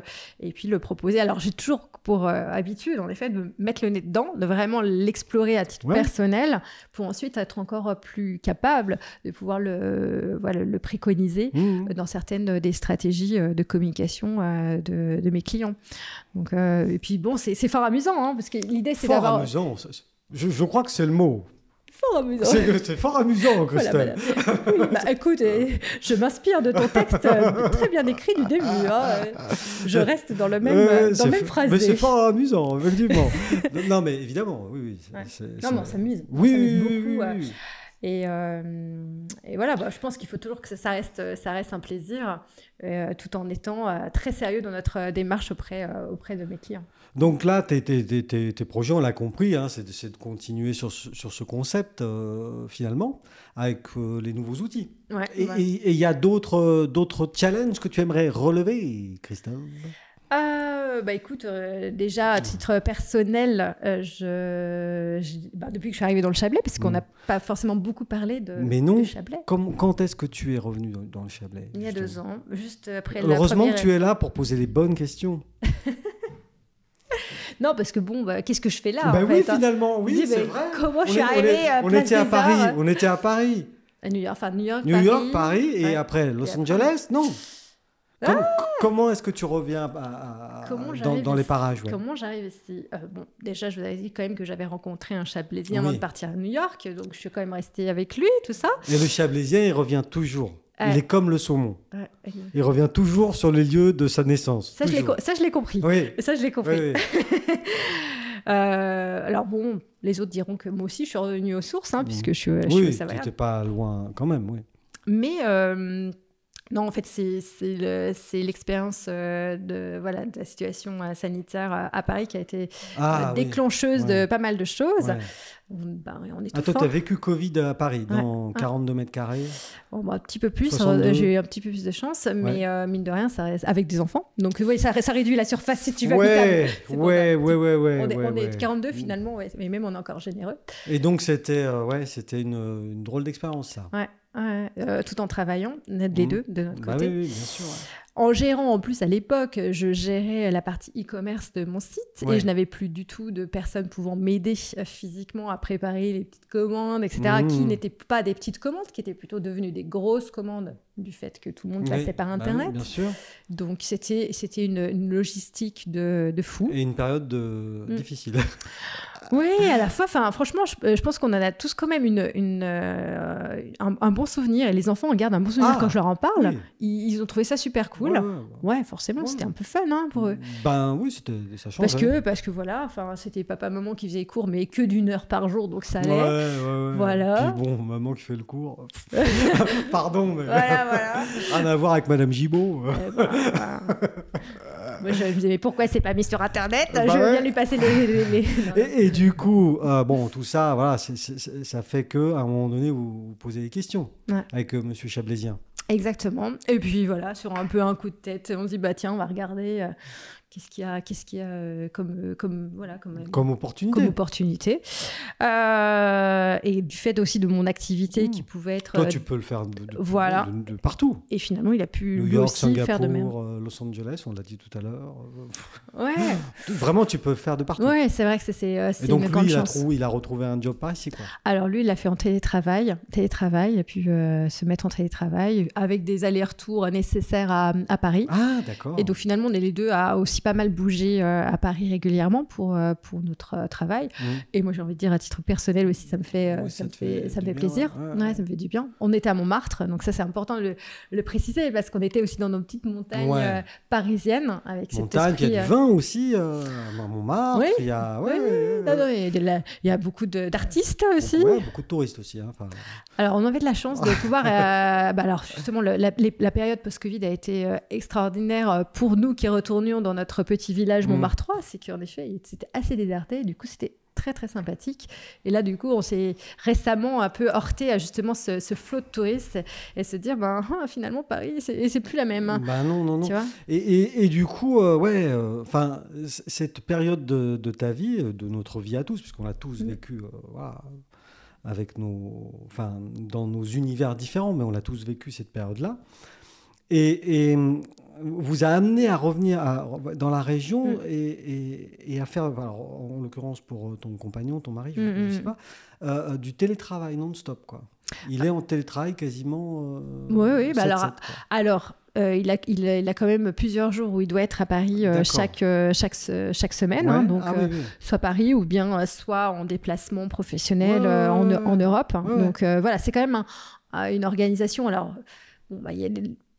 le proposer. Alors, j'ai toujours pour habitude, en effet, de mettre le nez dedans, de vraiment l'explorer à titre personnel, pour ensuite être encore plus capable de pouvoir le préconiser dans certaines des stratégies de communication de mes clients. Donc, et puis bon, c'est fort amusant, hein, parce que l'idée, c'est d'avoir... Fort amusant, je crois que c'est le mot. Fort amusant. C'est fort amusant, Christelle. Voilà, écoute, je m'inspire de ton texte très bien écrit du début. Hein. Je reste dans le même phrasé. Mais c'est fort amusant, effectivement. Non, mais évidemment, oui. On s'amuse. Oui, on s'amuse beaucoup. Oui. Et voilà, je pense qu'il faut toujours que ça reste un plaisir, tout en étant très sérieux dans notre démarche auprès de mes clients. Donc là, tes projets, on l'a compris, hein, c'est de continuer sur ce concept, finalement, avec les nouveaux outils. Ouais, et il y a d'autres challenges que tu aimerais relever, Christelle? Écoute, déjà à titre personnel, depuis que je suis arrivée dans le Chablais, parce qu'on n'a pas forcément beaucoup parlé de Chablais. Quand est-ce que tu es revenue dans le Chablais? Il y a 2 ans, juste après Heureusement que tu es là pour poser les bonnes questions. Non, parce que qu'est-ce que je fais là en fait, finalement, oui, c'est vrai. Comment je suis arrivée on était à Paris. On était à Paris. À New York, Paris, et après Los Angeles, non. Comment est-ce que tu reviens dans les parages? Comment j'arrive ici? Déjà, je vous avais dit quand même que j'avais rencontré un Chablaisien avant de partir à New York, donc je suis quand même restée avec lui, tout ça. Et le Chablaisien, il revient toujours. Il est comme le saumon. Ouais. Il revient toujours sur les lieux de sa naissance. Ça, je l'ai compris. Oui. Ça, je l'ai compris. Oui, oui. Alors bon, les autres diront que moi aussi, je suis revenue aux sources, puisque je suis au Oui, tu Savoyard. n'étais pas loin quand même, oui. Mais non, en fait, c'est l'expérience de la situation sanitaire à Paris qui a été déclencheuse de pas mal de choses. Ouais. On est toi, tu as vécu Covid à Paris, dans 42 mètres carrés. Bon, un petit peu plus, 62. j'ai eu un petit peu plus de chance, mais mine de rien, ça reste avec des enfants. Donc oui, ça réduit la surface si tu veux. Ouais, On est 42 finalement, mais même on est encore généreux. Et donc c'était une drôle d'expérience, ça. Ouais, tout en travaillant, les deux, de notre côté. Oui, bien sûr. Ouais. En gérant, en plus, à l'époque, je gérais la partie e-commerce de mon site et je n'avais plus du tout de personnes pouvant m'aider physiquement à préparer les petites commandes, etc., qui n'étaient pas des petites commandes, qui étaient plutôt devenues des grosses commandes du fait que tout le monde passait par Internet. Bien sûr. Donc, c'était une logistique de fou. Et une période difficile. Oui, à la fois, franchement, je pense qu'on en a tous quand même un bon souvenir. Et les enfants en gardent un bon souvenir quand je leur en parle. Oui. Ils ont trouvé ça super cool. Ouais, forcément, c'était un peu fun pour eux. Ben oui, ça change. Parce que voilà, c'était papa-maman qui faisait les cours, mais que d'1 heure par jour, donc ça allait. Ouais. Voilà. Puis bon, maman qui fait le cours. Pardon, mais voilà. rien à voir avec Madame Gibault. Moi, je me disais, mais pourquoi c'est pas mis sur Internet ? Je veux bien lui passer les... Et du coup, tout ça, voilà, ça fait qu'à un moment donné, vous posez des questions avec Monsieur Chablaisien. Exactement. Et puis voilà, sur un peu un coup de tête, on se dit, tiens, on va regarder... Qu'est-ce qu'il y a comme opportunité. Et du fait aussi de mon activité qui pouvait être... Toi, tu peux le faire de partout. Et finalement, il a pu New lui York, aussi Singapour, faire de même. Los Angeles, on l'a dit tout à l'heure. Ouais. Vraiment, tu peux faire de partout. Ouais, c'est vrai que c'est donc, une grande chance. Il a retrouvé un job par ici, quoi. Alors lui, il l'a fait en télétravail. Il a pu se mettre en télétravail avec des allers-retours nécessaires à Paris. Ah, d'accord. Et donc finalement, on est les deux à aussi pas mal bouger à Paris régulièrement pour notre travail. Et moi, j'ai envie de dire à titre personnel aussi, ça me fait plaisir. Ouais, ça me fait du bien. On était à Montmartre, donc ça c'est important de le préciser parce qu'on était aussi dans nos petites montagnes parisiennes avec montagne, il y a du vin aussi à Montmartre. Oui. Il y a il y a beaucoup d'artistes aussi. Beaucoup de touristes aussi. Alors on avait de la chance de pouvoir. Alors justement, la période post-Covid a été extraordinaire pour nous qui retournions dans notre petit village montmartrois. C'est qu'en effet, c'était assez déserté. Du coup, c'était très très sympathique. Et là, du coup, on s'est récemment un peu heurté à justement ce flot de touristes et se dire, finalement, Paris, c'est plus la même. Non. Tu vois et du coup, cette période de ta vie, de notre vie à tous, puisqu'on l'a tous vécu, avec dans nos univers différents, mais on l'a tous vécu cette période-là. Et vous a amené à revenir dans la région et à faire, en l'occurrence pour ton compagnon, ton mari, je ne sais pas, du télétravail non-stop, quoi. Il est en télétravail quasiment. Oui. Alors, il a quand même plusieurs jours où il doit être à Paris chaque semaine, soit Paris ou bien soit en déplacement professionnel en Europe. Donc voilà, c'est quand même une organisation. Alors, il y a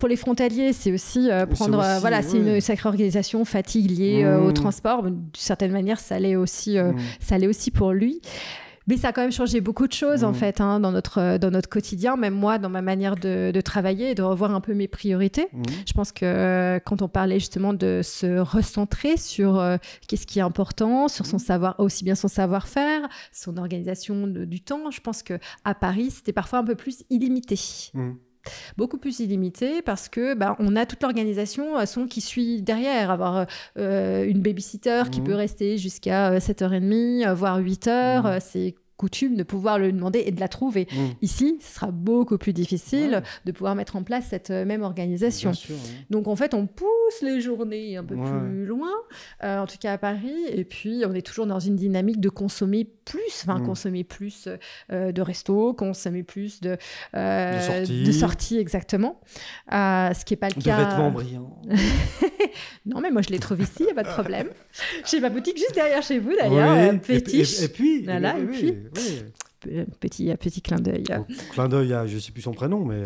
pour les frontaliers, c'est aussi c'est une sacrée organisation, fatigue liée au transport. D'une certaine manière, ça allait aussi pour lui. Mais ça a quand même changé beaucoup de choses, en fait, dans notre quotidien, même moi, dans ma manière de travailler et de revoir un peu mes priorités. Je pense que quand on parlait justement de se recentrer sur qu'est-ce qui est important, sur son savoir, aussi bien son savoir-faire, son organisation du temps, je pense qu'à Paris, c'était parfois un peu plus illimité. Beaucoup plus illimité parce que on a toute l'organisation qui suit derrière, avoir une babysitter qui peut rester jusqu'à 7h30 voire 8h, c'est coutume de pouvoir le demander et de la trouver. Ici, ce sera beaucoup plus difficile de pouvoir mettre en place cette même organisation. Bien sûr, donc en fait, on pousse les journées un peu plus loin, en tout cas à Paris, et puis on est toujours dans une dynamique de consommer plus, consommer plus de restos, consommer plus de sorties, exactement. Ce qui n'est pas le cas. De vêtements brillants. Non, mais moi je les trouve ici, il n'y a pas de problème. J'ai ma boutique juste derrière chez vous d'ailleurs, Fétiche. Et puis, petit clin d'œil. Clin d'œil à, je ne sais plus son prénom, mais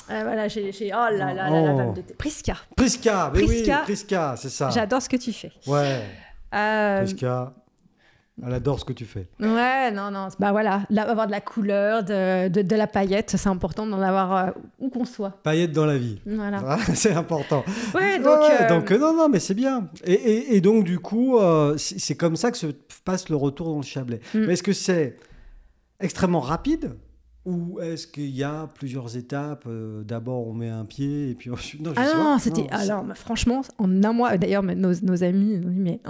Voilà, j'ai oh là là là, la dame de thé. Prisca. Prisca, mais oui, Prisca, c'est ça. J'adore ce que tu fais. Ouais. Prisca, elle adore ce que tu fais. Ouais, non. Bah voilà, avoir de la couleur, de la paillette, c'est important d'en avoir où qu'on soit. Paillettes dans la vie. Voilà. Ah, c'est important. Ouais, donc non, mais c'est bien. Et donc, du coup, c'est comme ça que se passe le retour dans le Chablais. Mais est-ce que c'est extrêmement rapide ou est-ce qu'il y a plusieurs étapes d'abord, on met un pied et puis ensuite... franchement, en un mois, d'ailleurs, nos amis nous disent, mais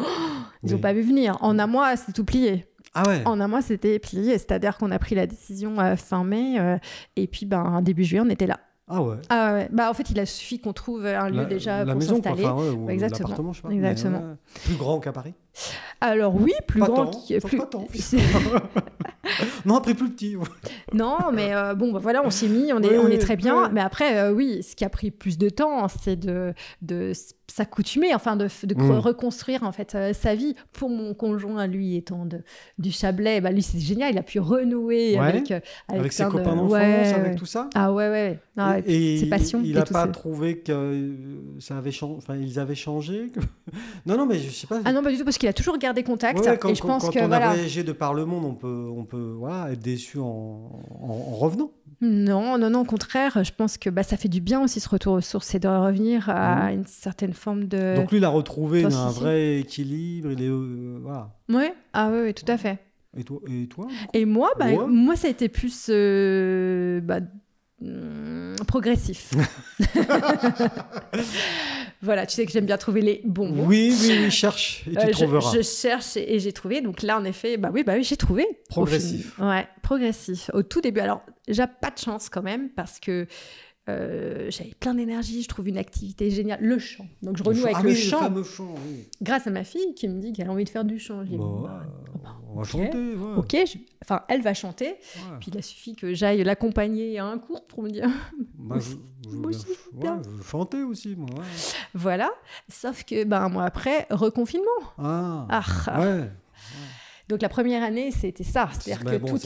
ils n'ont pas vu venir. En un mois, c'est tout plié. Ah ouais. En un mois, c'était plié. C'est-à-dire qu'on a pris la décision fin mai et puis début juillet, on était là. Ah ouais. En fait, il a suffi qu'on trouve un lieu déjà pour maison, s'installer. Ou exactement. l'appartement, je sais pas. Exactement. Plus grand qu'à Paris. Alors oui, plus pas grand. Pas tant. Non, après plus petit. Non, mais voilà, on s'y est mis, on est très bien. Ouais. Mais après, oui, ce qui a pris plus de temps, c'est de s'accoutumer, enfin de reconstruire en fait sa vie. Pour mon conjoint, lui étant du Chablais, lui c'est génial, il a pu renouer avec ses copains d'enfance, avec tout ça. Ah ouais. Non, et ses passions. Il n'a pas trouvé que ça avait changé, enfin ils avaient changé. Non, mais je sais pas. Ah non, pas du tout, parce qu'il a toujours gardé contact. Quand, et je pense quand on a voyagé de par le monde, on peut être déçu en revenant. Non, au contraire, je pense que ça fait du bien aussi ce retour aux sources et de revenir à une certaine forme de... Donc lui, il a retrouvé un vrai équilibre, il est... voilà. Ouais, oui, tout à fait. Et toi Et moi, moi, ça a été plus progressif. Voilà, tu sais que j'aime bien trouver les bons mots. Oui, cherche et tu trouveras. Je cherche et j'ai trouvé. Donc là, en effet, oui, j'ai trouvé. Progressif. Ouais, progressif. Au tout début. Alors, j'ai pas de chance quand même parce que j'avais plein d'énergie, je trouve une activité géniale. Le chant. Donc je renoue avec le chant. Le fameux chant, oui. Grâce à ma fille qui me dit qu'elle a envie de faire du chant. Je dis, on va chanter. Ouais. Ok, elle va chanter. Ouais. Puis il a suffi que j'aille l'accompagner à un cours pour me dire. Je chantais aussi, moi. Ouais. Voilà. Sauf que un mois après, reconfinement. Ouais. Donc la première année, c'était ça. C'est-à-dire que pour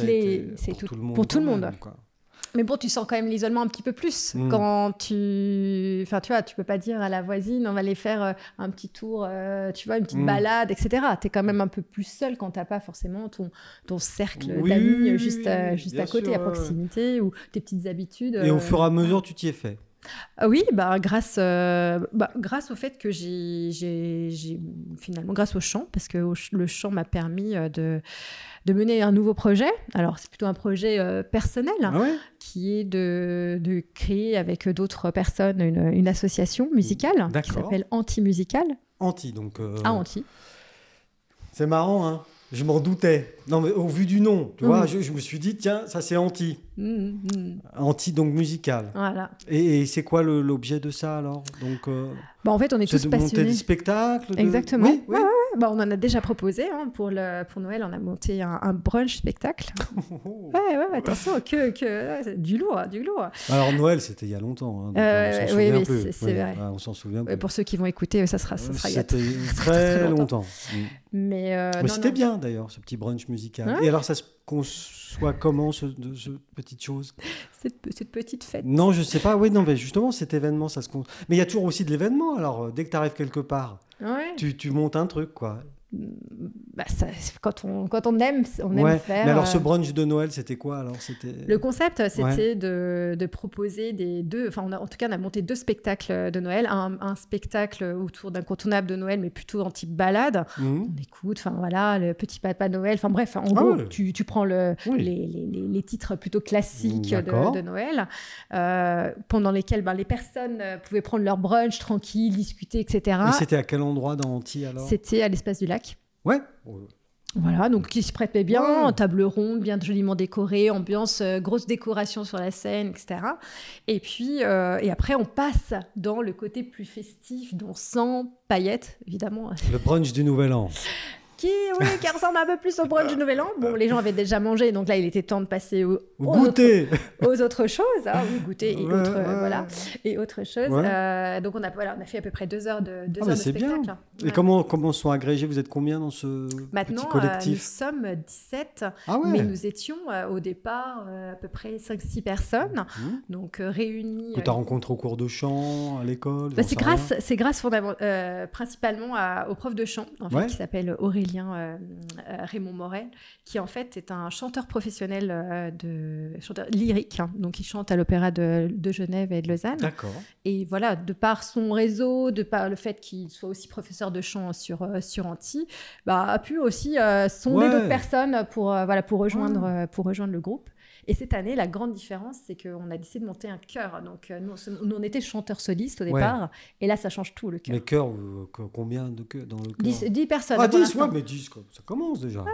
tout le monde. Mais bon, tu sens quand même l'isolement un petit peu plus quand tu... Enfin, tu vois, tu peux pas dire à la voisine, on va aller faire un petit tour, tu vois, une petite balade, etc. Tu es quand même un peu plus seul quand t'as pas forcément ton cercle d'amis juste à côté, à proximité, ou tes petites habitudes. Et au fur et à mesure, tu t'y es fait. Oui, grâce au fait que j'ai finalement, grâce au chant, parce que le chant m'a permis de mener un nouveau projet. Alors, c'est plutôt un projet personnel, qui est de créer avec d'autres personnes une association musicale qui s'appelle Anti-Musical. Anti, donc... Anti. C'est marrant, hein. Je m'en doutais. Non, mais au vu du nom, tu vois, je me suis dit, tiens, ça c'est Anti. Anti, donc musical. Voilà. Et c'est quoi l'objet de ça, alors? Donc, en fait, on est tous passionnés. C'est de monter des spectacles Exactement. Oui. On en a déjà proposé. Pour Noël, on a monté un brunch spectacle. Ouais, attention, du lourd. Alors, Noël, c'était il y a longtemps. Hein, on s'en souvient plus. C'est vrai. On s'en souvient plus. Pour ceux qui vont écouter, ça sera c'était très longtemps. Mais c'était bien, d'ailleurs, ce petit brunch musical. Ouais. Et alors, ça se conçoit comment, cette petite chose? Cette petite fête. Non, je sais pas. Oui, non, mais justement, cet événement, ça se conçoit. Mais il y a toujours aussi de l'événement. Alors, dès que tu arrives quelque part, tu montes un truc, quoi. Quand on aime, on aime faire. Mais alors, ce brunch de Noël, c'était quoi alors? Le concept, c'était de proposer en tout cas, on a monté 2 spectacles de Noël. Un spectacle autour d'incontournables de Noël, mais plutôt en type balade. On écoute, le petit papa Noël. Enfin bref, en gros, tu prends les titres plutôt classiques de Noël, pendant lesquels les personnes pouvaient prendre leur brunch tranquille, discuter, etc. Et c'était à quel endroit dans Anti alors? C'était à l'Espace du Lac. Ouais. Voilà, donc qui se prêtait bien, table ronde, bien joliment décorée, ambiance, grosse décoration sur la scène, etc. Et puis, et après, on passe dans le côté plus festif, dansant, paillettes, évidemment. Le brunch du Nouvel An. Qui, qui ressemble un peu plus au brunch du Nouvel An. Bon, les gens avaient déjà mangé, donc là, il était temps de passer aux autres choses, hein, ou goûter et et autres choses. Donc on a fait à peu près 2 heures de spectacle. Bien. Et comment sont agrégés? Vous êtes combien dans ce petit collectif? Nous sommes 17, mais nous étions au départ à peu près 5-6 personnes, donc réunies. Que tu as rencontré au cours de chant, à l'école? C'est grâce principalement au prof de chant, en fait, qui s'appelle Aurélien Raymond Morel, qui en fait est un chanteur professionnel, chanteur lyrique, hein, donc il chante à l'Opéra de Genève et de Lausanne. D'accord. Et voilà, de par son réseau, de par le fait qu'il soit aussi professeur de chant sur Antilles, a pu aussi sonder d'autres personnes pour rejoindre le groupe. Et cette année, la grande différence, c'est qu'on a décidé de monter un chœur. Donc, nous, on était chanteurs solistes au départ. Et là, ça change tout, le chœur. Mais chœur, combien de chœurs dans le chœur? 10 personnes. 10, mais 10, ça commence déjà.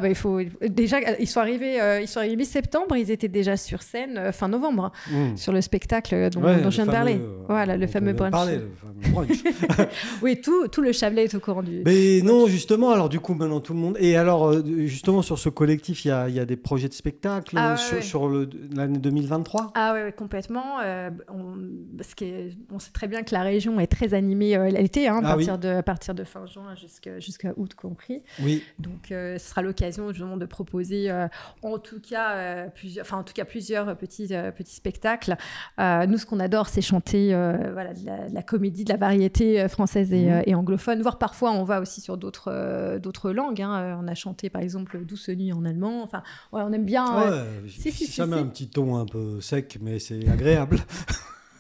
Il faut... Déjà, ils sont arrivés mi-septembre, ils étaient déjà sur scène fin novembre, sur le spectacle dont je viens de parler. Voilà, le fameux brunch. Oui, tout le Chablais est au courant du... Mais non, justement, alors du coup, maintenant tout le monde... Et alors, justement, sur ce collectif, il y a des projets de spectacle sur l'année 2023? Oui, complètement. Parce qu'on sait très bien que la région est très animée l'été, à partir de fin juin jusqu'à août compris. Oui. Donc, ce sera l'occasion justement de proposer en tout cas plusieurs petits spectacles. Nous, ce qu'on adore, c'est chanter de la comédie, de la variété française et anglophone, voire parfois on va aussi sur d'autres langues. On a chanté par exemple Douce nuit en allemand. Enfin, on aime bien. Ça met un petit ton un peu sec, mais c'est agréable.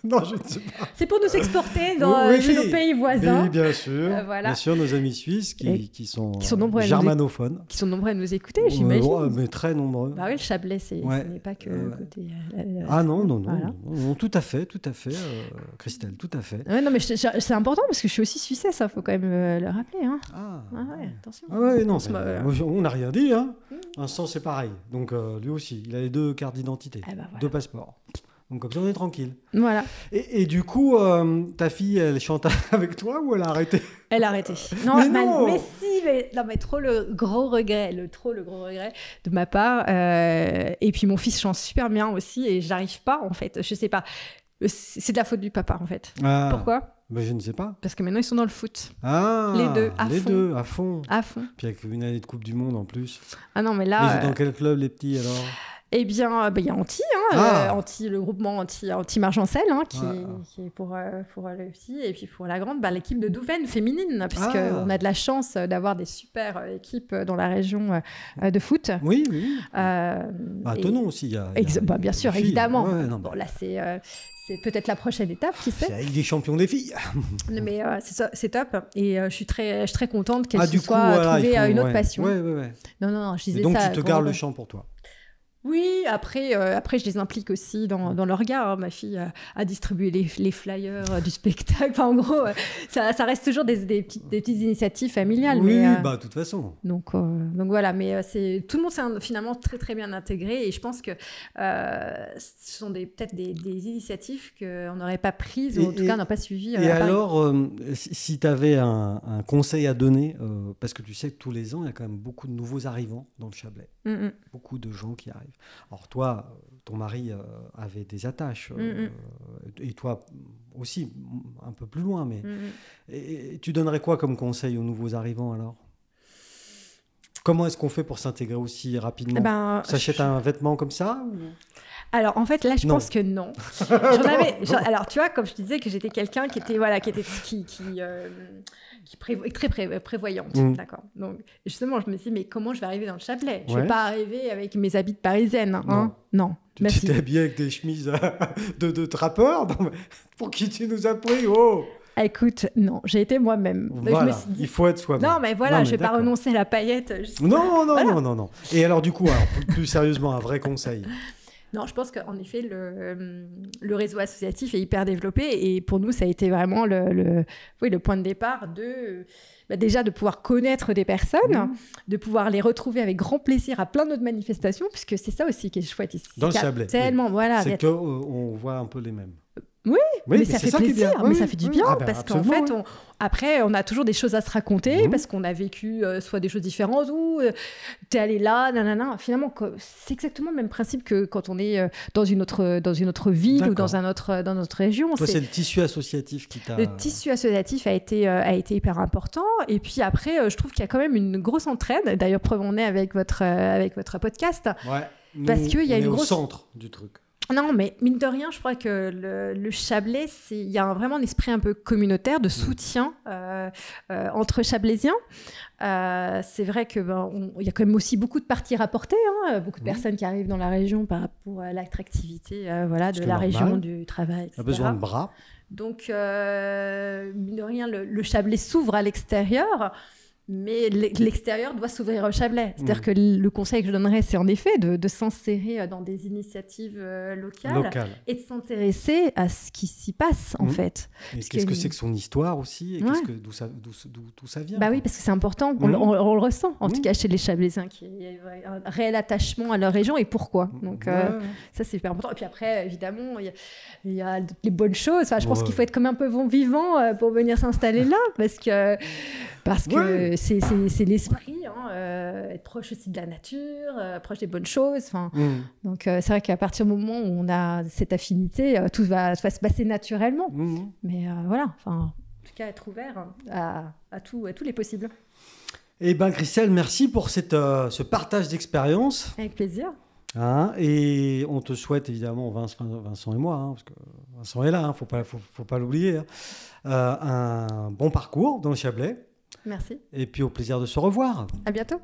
Non, je ne sais pas. C'est pour nous exporter chez nos pays voisins. Oui, bien sûr. Bien sûr, nos amis suisses qui sont germanophones. Qui sont nombreux à nous écouter, j'imagine. Mais très nombreux. Oui, le Chablais, ce n'est pas que côté... Non, tout à fait, Christelle, tout à fait. Non, mais c'est important parce que je suis aussi suissesse, il faut quand même le rappeler. Hein. Attention. On n'a rien dit. Vincent, c'est pareil. Donc, lui aussi, il a les 2 cartes d'identité, 2 passeports. Donc comme ça, on est tranquille. Voilà. Et du coup, ta fille, elle chante avec toi ou elle a arrêté? Elle a arrêté. Mais trop le gros regret de ma part. Et puis mon fils chante super bien aussi et j'arrive pas, en fait. Je sais pas. C'est de la faute du papa, en fait. Pourquoi? Je ne sais pas. Parce que maintenant, ils sont dans le foot. Les deux, à fond. À fond. Puis avec une année de Coupe du Monde en plus. Non, mais là... Ils sont dans quel club, les petits, alors? Eh bien, il y a Anti, le groupement Anti-Margencel, qui est pour le petit, et puis pour la grande, l'équipe de Douvaine féminine, puisqu'on a de la chance d'avoir des super équipes dans la région de foot. Oui. Tenon aussi, il y a bien sûr, filles. Évidemment. Là, c'est peut-être la prochaine étape, qui sait. C'est avec des champions des filles. Mais c'est top. Et je suis très contente qu'elle se soit trouvée une autre passion. Non, je disais et donc, ça. Donc, tu te gardes le chant pour toi? Oui, après, je les implique aussi dans leur regard. Ma fille a distribué les flyers du spectacle. Enfin, en gros, ça reste toujours des petites initiatives familiales. Oui, de toute façon. Donc voilà, mais tout le monde s'est finalement très très bien intégré. Et je pense que ce sont peut-être des initiatives qu'on n'aurait pas prises, ou en tout cas, on n'a pas suivies. Et alors, si tu avais un conseil à donner, parce que tu sais que tous les ans, il y a quand même beaucoup de nouveaux arrivants dans le Chablais. Beaucoup de gens qui arrivent. Alors toi, ton mari avait des attaches, et toi aussi, un peu plus loin, mais et tu donnerais quoi comme conseil aux nouveaux arrivants alors? Comment est-ce qu'on fait pour s'intégrer aussi rapidement? S'achète un vêtement comme ça ou... Alors, en fait, là, je pense que non. Alors, tu vois, comme je te disais, que j'étais quelqu'un qui était très prévoyante. D'accord. Donc, justement, je me suis dit, mais comment je vais arriver dans le Chablais? Je ne vais pas arriver avec mes habits de parisienne. Non. Tu t'es habillée avec des chemises de trappeur? Pour qui tu nous as pris? Écoute, non, j'ai été moi-même. Voilà, je me suis dit... il faut être soi-même. Non, mais voilà, je ne vais pas renoncer à la paillette. Non. Et alors, du coup, plus sérieusement, un vrai conseil? Non, je pense qu'en effet, le réseau associatif est hyper développé et pour nous, ça a été vraiment le point de départ déjà de pouvoir connaître des personnes, de pouvoir les retrouver avec grand plaisir à plein d'autres manifestations, puisque c'est ça aussi qui est chouette ici. Dans le Chablais. Tellement, voilà. C'est qu'on voit un peu les mêmes. Oui, mais ça fait plaisir, mais ça fait du bien, Ah ben, parce qu'en fait, après, on a toujours des choses à se raconter, parce qu'on a vécu soit des choses différentes, ou t'es allé là, nanana. Finalement, c'est exactement le même principe que quand on est dans une autre ville ou dans notre région. Toi, c'est le tissu associatif qui t'a... Le tissu associatif a été hyper important. Et puis après, je trouve qu'il y a quand même une grosse entraide. D'ailleurs, preuve en est avec votre podcast. Ouais, parce qu'il y a une grosse... au centre du truc. Non, mais mine de rien, je crois que le Chablais, il y a vraiment un esprit un peu communautaire de soutien entre Chablaisiens. C'est vrai qu'il y a quand même aussi beaucoup de parties rapportées, beaucoup de personnes qui arrivent dans la région par rapport à l'attractivité de la région, du travail, etc. On a besoin de bras. Donc, mine de rien, le Chablais s'ouvre à l'extérieur. Mais l'extérieur doit s'ouvrir au Chablais. C'est-à-dire que le conseil que je donnerais, c'est en effet de s'insérer dans des initiatives locales et de s'intéresser à ce qui s'y passe, en fait. Et qu'est-ce que c'est que son histoire aussi, et d'où ça vient. Bah oui, parce que c'est important. On le ressent, en tout cas chez les Chablaisiens, qu'il y a un réel attachement à leur région et pourquoi. Donc ça, c'est hyper important. Et puis après, évidemment, il y a les bonnes choses. Enfin, je pense qu'il faut être comme un peu bon vivant pour venir s'installer là, parce que c'est l'esprit, être proche aussi de la nature, proche des bonnes choses. Donc c'est vrai qu'à partir du moment où on a cette affinité, tout va se passer naturellement. Mais voilà, en tout cas, être ouvert à tous les possibles. Eh bien, Christelle, merci pour ce partage d'expérience. Avec plaisir. Et on te souhaite évidemment, Vincent et moi, parce que Vincent est là, faut pas l'oublier, un bon parcours dans le Chablais. Merci. Et puis au plaisir de se revoir. À bientôt.